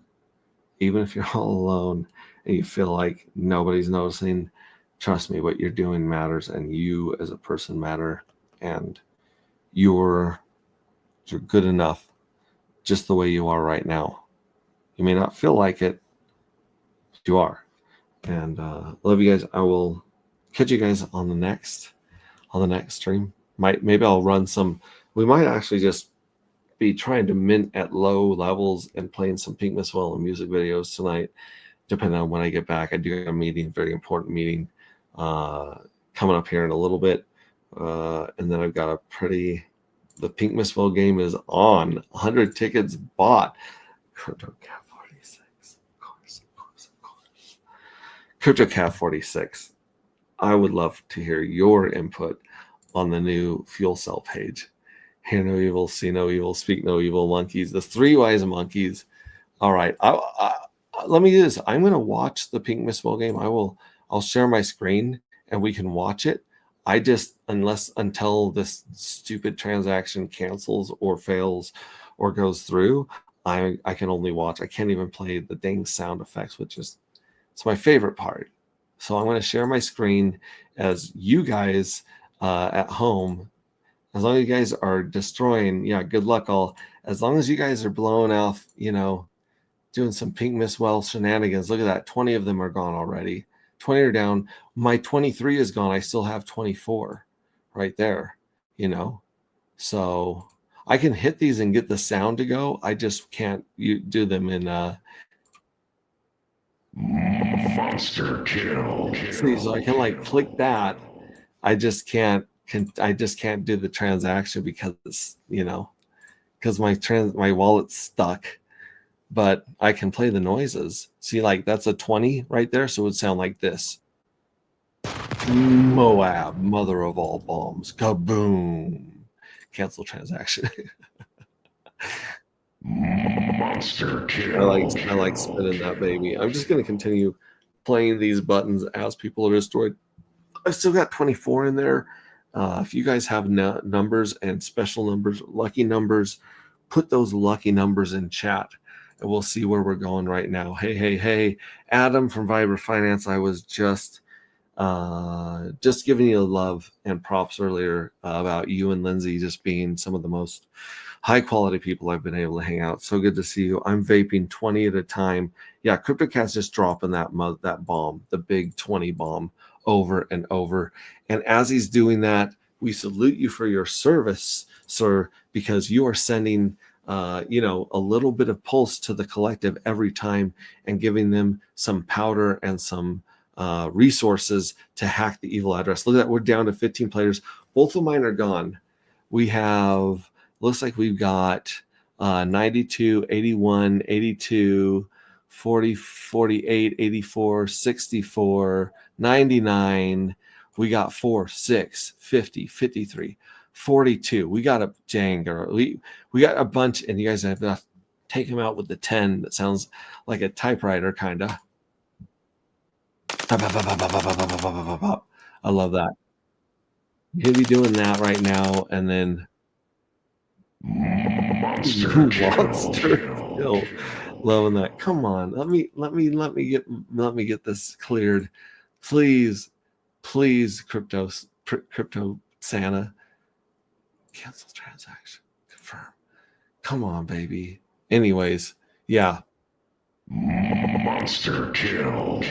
Even if you're all alone and you feel like nobody's noticing, trust me, what you're doing matters, and you as a person matter, and you're good enough just the way you are right now. You may not feel like it, but you are. And love you guys. I will catch you guys on the next stream. Maybe I'll run some. We might actually just be trying to mint at low levels and playing some Pink Mist Well and music videos tonight, depending on when I get back. I do have a meeting, very important meeting, coming up here in a little bit. And then I've got the Pink Mist Well game is on. 100 tickets bought. CryptoCat 46. Of course. CryptoCat 46. I would love to hear your input on the new fuel cell page. Hear no evil, see no evil, speak no evil, monkeys. The three wise monkeys. All right. Let me do this. I'm going to watch the Pink Mist Well game. I'll share my screen and we can watch it. Until this stupid transaction cancels or fails or goes through, I can only watch. I can't even play the dang sound effects, which is, it's my favorite part. So I'm going to share my screen as you guys at home. As long as you guys are destroying, yeah, good luck all. As long as you guys are blowing off, doing some Pink Mist Well shenanigans. Look at that. 20 of them are gone already. 20 are down. My 23 is gone. I still have 24 right there, you know. So I can hit these and get the sound to go. I just can't do them in Monster kill. see, so I can like click that. I just can't do the transaction because it's, you know, because my wallet's stuck. But I can play the noises. See, like that's a 20 right there, so it would sound like this. Moab, mother of all bombs. Kaboom. Cancel transaction. Monster kill. I like spinning that baby. I'm just gonna continue playing these buttons as people are destroyed. I've still got 24 in there. If you guys have numbers and special numbers, lucky numbers, put those lucky numbers in chat, and we'll see where we're going right now. Hey, Adam from Viber Finance. I was just giving you love and props earlier about you and Lindsay just being some of the most high quality people I've been able to hang out. So good to see you. I'm vaping 20 at a time. Yeah, CryptoCat's just dropping that bomb, the big 20 bomb, over and over. And as he's doing that, we salute you for your service, sir, because you are sending a little bit of pulse to the collective every time and giving them some powder and some resources to hack the evil address. Look at that. We're down to 15 players. Both of mine are gone. We have, looks like we've got 92, 81, 82, 40, 48, 84, 64, 99. We got 4, 6, 50, 53, 42. We got a dang girl. We got a bunch, and you guys have to take them out with the 10. That sounds like a typewriter, kind of. I love that. You could be doing that right now, and then Monster kill. Loving that. Come on, let me get this cleared, please, crypto Santa. Cancel transaction. Confirm. Come on, baby. Anyways, yeah. Monster kill.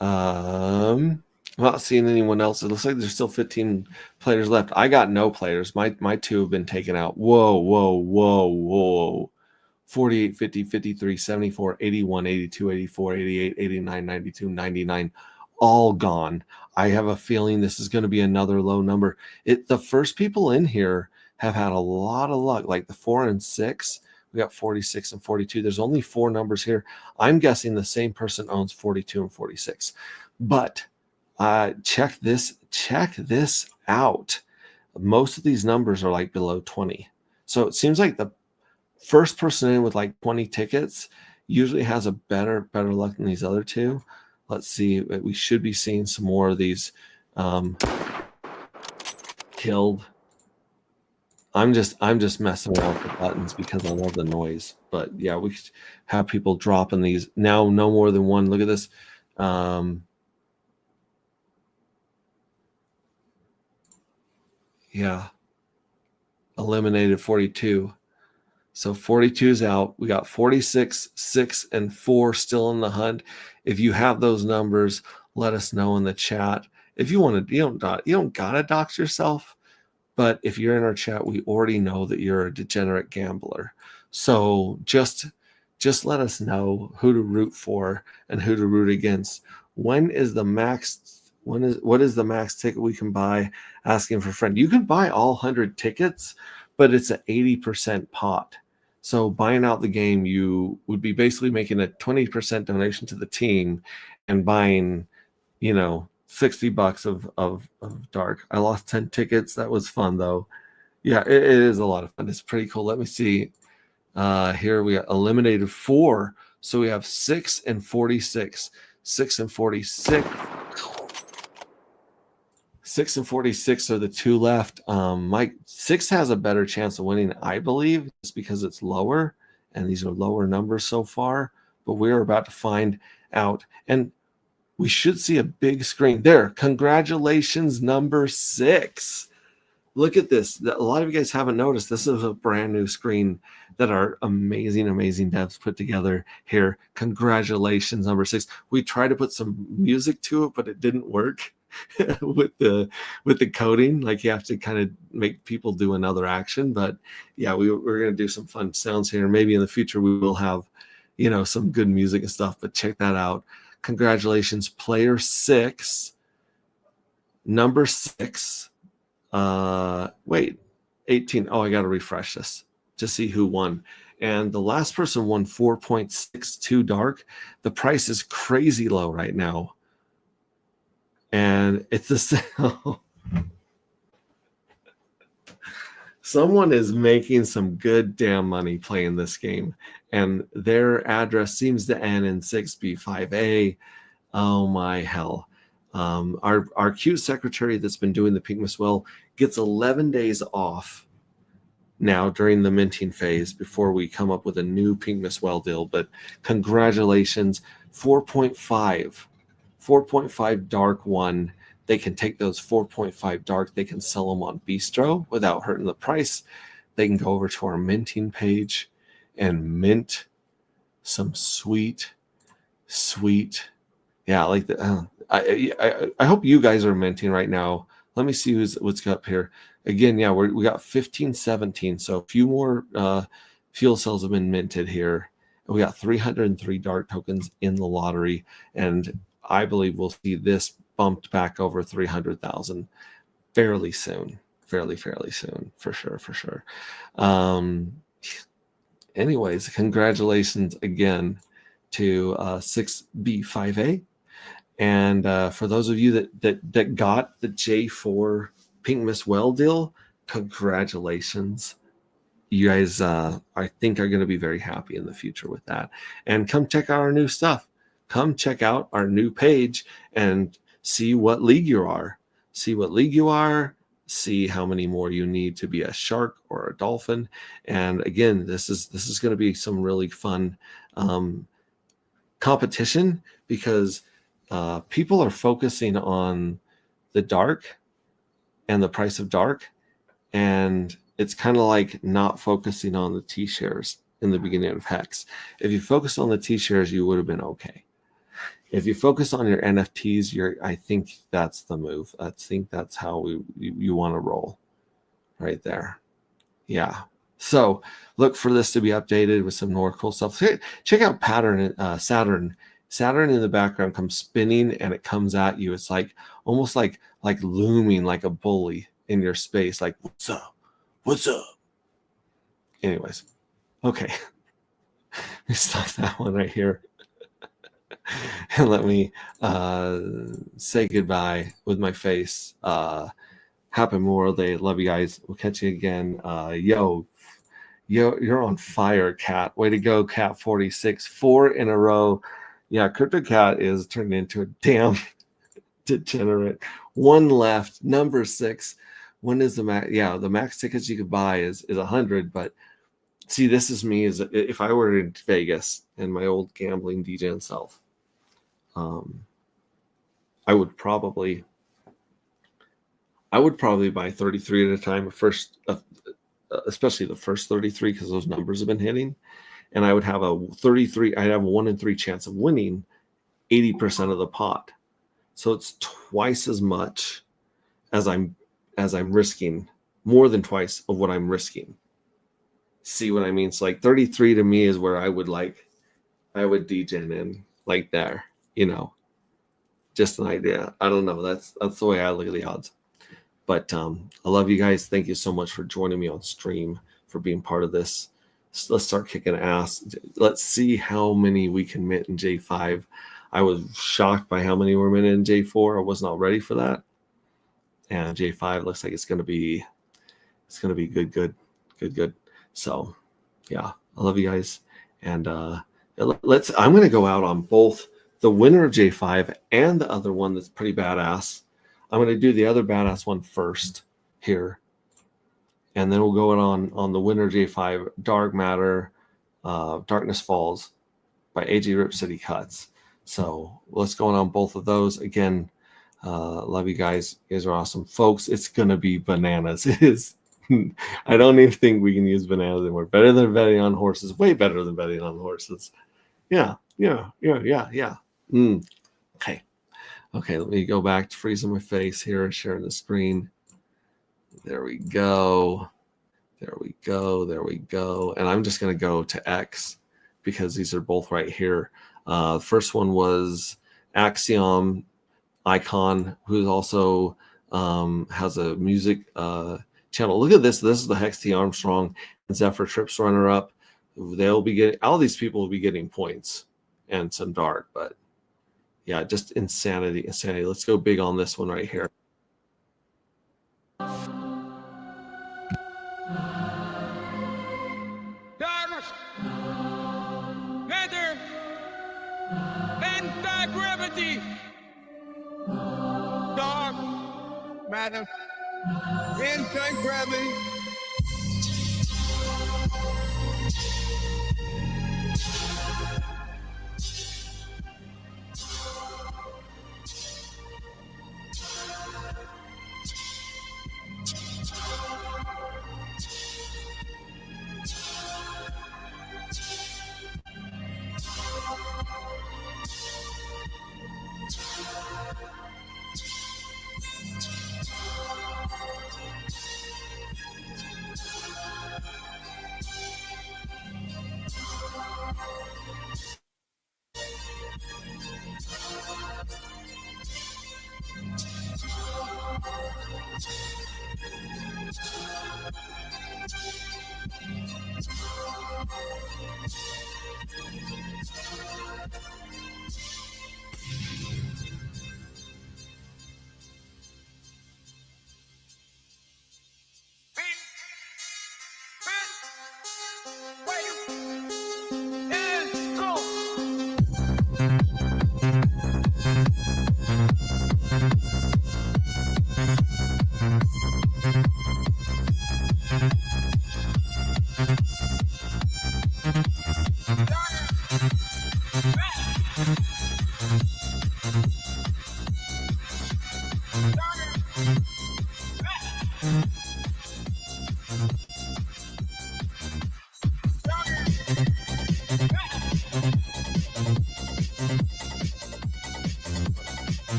I'm not seeing anyone else. It looks like there's still 15 players left. I got no players. My 2 have been taken out. Whoa. 48, 50, 53, 74, 81, 82, 84, 88, 89, 92, 99. All gone. I have a feeling this is going to be another low number. The first people in here have had a lot of luck, like the 4 and 6. We got 46 and 42. There's only 4 numbers here. I'm guessing the same person owns 42 and 46. But check this out. Most of these numbers are like below 20. So it seems like the first person in with like 20 tickets usually has a better luck than these other 2. Let's see. We should be seeing some more of these killed. I'm just messing around with the buttons because I love the noise. But yeah, we could have people dropping these now. No more than 1. Look at this. Yeah. Eliminated 42. So 42 is out. We got 46, 6, and 4 still in the hunt. If you have those numbers, let us know in the chat. If you want to, you don't gotta dox yourself. But if you're in our chat, we already know that you're a degenerate gambler. So just let us know who to root for and who to root against. What is the max ticket we can buy? Asking for a friend. You can buy all 100 tickets, but it's an 80% pot. So buying out the game, you would be basically making a 20% donation to the team and buying, $60 of dark. I lost 10 tickets. That was fun though. Yeah, it is a lot of fun. It's pretty cool. Let me see. Here we got eliminated 4. So we have 6 and 46. 6 and 46. 6 and 46 are the 2 left. Mike 6 has a better chance of winning, I believe, just because it's lower, and these are lower numbers so far. But we're about to find out, and we should see a big screen there. Congratulations, number 6. look at this. A lot of you guys haven't noticed. This is a brand new screen that our amazing devs put together here. Congratulations, number 6. We tried to put some music to it, but it didn't work with the coding. Like, you have to kind of make people do another action. But yeah, we're going to do some fun sounds here. Maybe in the future we will have, some good music and stuff. But check that out. Congratulations, player 6, number 6. 18. Oh, I got to refresh this to see who won. And the last person won 4.62 dark. The price is crazy low right now. And it's the sale. Someone is making some good damn money playing this game. And their address seems to end in 6B5A. Oh my hell. Our cute secretary that's been doing the Pink Miss Well gets 11 days off now during the minting phase before we come up with a new Pink Miss Well deal. But congratulations, 4.5 dark one. They can take those 4.5 dark, they can sell them on Bistro without hurting the price. They can go over to our minting page and mint some sweet, yeah, like the. I hope you guys are minting right now. Let me see what's up here. Again, yeah, we got 15, 17. So a few more fuel cells have been minted here. We got 303 dark tokens in the lottery, and I believe we'll see this bumped back over 300,000 fairly soon. Fairly soon, for sure. Anyways, congratulations again to 6B5A. And for those of you that got the J4 Pink Miss Well deal, congratulations. You guys, I think, are going to be very happy in the future with that. And come check out our new stuff. Come check out our new page and see what league you are. See how many more you need to be a shark or a dolphin. And again, this is going to be some really fun competition, because people are focusing on the dark and the price of dark, and it's kind of like not focusing on the T-shares in the beginning of Hex. If you focus on the T-shares, you would have been okay. If you focus on your NFTs, I think that's the move. I think that's how you want to roll right there. Yeah. So look for this to be updated with some more cool stuff. Check out Pattern Saturn. Saturn in the background comes spinning and it comes at you. It's like almost like looming like a bully in your space. Like, what's up? Anyways, okay. Let me stop that one right here. And let me say goodbye with my face. Happy Memorial Day. Love you guys. We'll catch you again. Yo, you're on fire, Cat. Way to go, Cat 46. 4 in a row. Yeah, Crypto Cat is turned into a damn degenerate. 1 left, number 6. When is the max? Yeah, the max tickets you could buy is 100. But see, this is me as if I were in Vegas and my old gambling DJ self. I would probably buy 33 at a time. Especially the first 33, because those numbers have been hitting. And I would have a 33. I'd have a 1 in 3 chance of winning 80% of the pot. So it's twice as much as I'm risking, more than twice of what I'm risking. See what I mean? It's like 33 to me is where I would degen in, like there, just an idea. I don't know. That's the way I look at the odds. But I love you guys. Thank you so much for joining me on stream, for being part of this. Let's start kicking ass. Let's see how many we can mint in J5. I was shocked by how many were minted in J4. I was not ready for that. And J5 looks like it's gonna be good. So yeah, I love you guys. And I'm gonna go out on both the winner of J5 and the other one that's pretty badass. I'm gonna do the other badass one first here. And then we'll go on the winner J5, Dark Matter, Darkness Falls by AJ Rip City Cuts. So let's go on both of those. Again, Love you guys. You guys are awesome. Folks, it's going to be bananas. It is. I don't even think we can use bananas anymore. Better than betting on horses. Way better than betting on horses. Yeah. Okay. Okay, let me go back to freezing my face here and sharing the screen. There we go. There we go. There we go. And I'm just going to go to X because these are both right here. The first one was Axiom Icon, who also has a music channel. Look at this. This is the Hex T. Armstrong and Zephyr Trips runner-up. They'll be getting, all these people will be getting points and some dark, but yeah, just insanity. Let's go big on this one right here. Darkness, matter, anti-gravity. Dark matter, anti-gravity.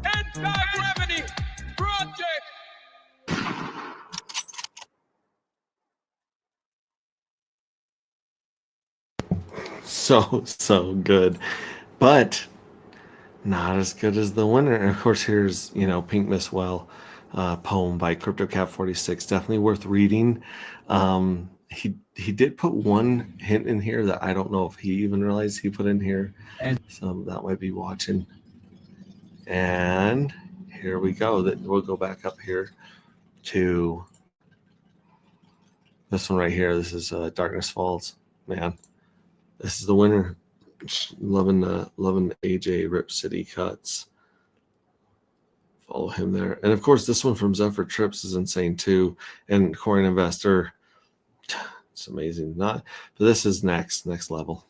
Anti-gravity project. So good, but not as good as the winner. And of course, here's Pink Miss Well, poem by CryptoCat 46. Definitely worth reading. He did put one hint in here that I don't know if he even realized he put in here, and so that might be watching. And here we go. We'll go back up here to this one right here. This is Darkness Falls. Man, this is the winner. Loving AJ Rip City Cuts. Follow him there. And of course, this one from Zephyr Trips is insane too. And Coin Investor, it's amazing. But this is next level.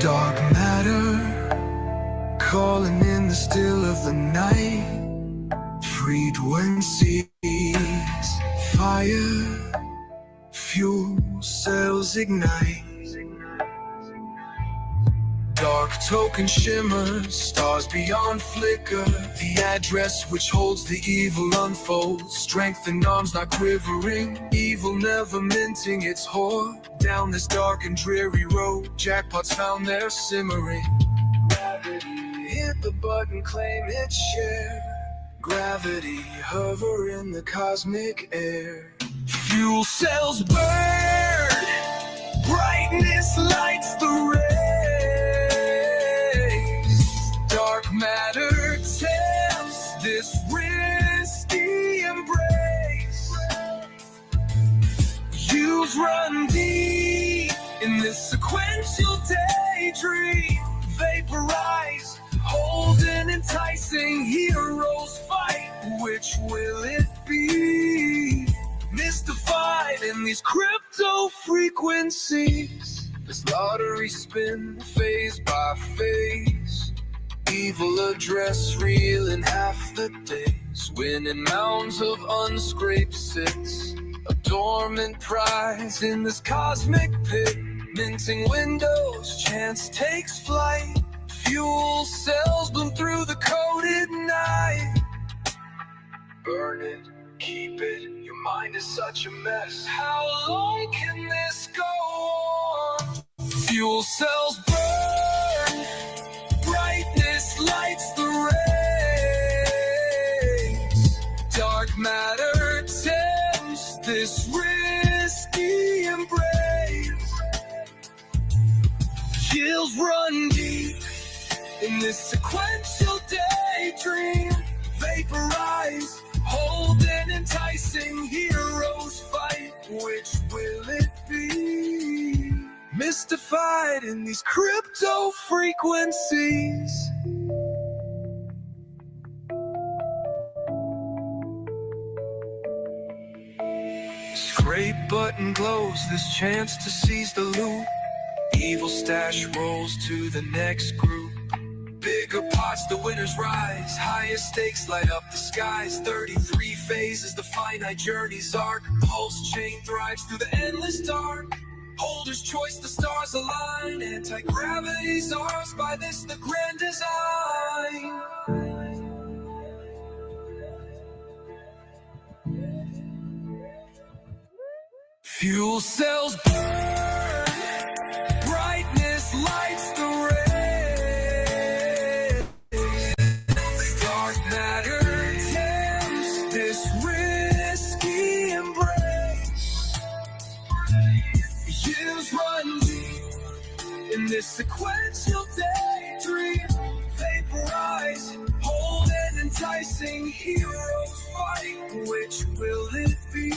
Dark matter, calling in the still of the night. Frequencies, fire, fuel cells ignite. Dark token shimmers, stars beyond flicker. The address which holds the evil unfolds. Strength in arms not quivering, evil never minting its hoard. Down this dark and dreary road, jackpots found their simmering. Hit the button, claim its share. Gravity hover in the cosmic air. Fuel cells burn, brightness lights the rays. Dark matter tempts this risky embrace. Use run deep in this sequential daydream. Vaporize, hold an enticing heroes fight. Which will it be? Mystified in these crypto frequencies. This lottery spin phase by phase. Evil address real in half the days. Winning mounds of unscraped sits. A dormant prize in this cosmic pit. Minting windows, chance takes flight. Fuel cells bloom through the coded night. Burn it, keep it, your mind is such a mess. How long can this go on? Fuel cells burn, brightness lights the rays. Dark matter tempts this risky embrace. Chills run deep in this sequential daydream. Vaporize, hold an enticing heroes fight. Which will it be? Mystified in these crypto frequencies. Scrape button glows, this chance to seize the loot. Evil stash rolls to the next group. Bigger pots, the winners rise. Higher stakes light up the skies. 33 phases, the finite journey's arc. Pulse chain thrives through the endless dark. Holder's choice, the stars align. Anti-gravity's ours, by this the grand design. Fuel cells burn, brightness lights the rays. Dark matter tempts this risky embrace. Years run deep in this sequential daydream. Vaporize, hold an enticing heroes fight. Which will it be?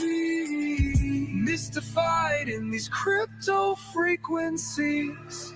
Mystified in these crypto frequencies.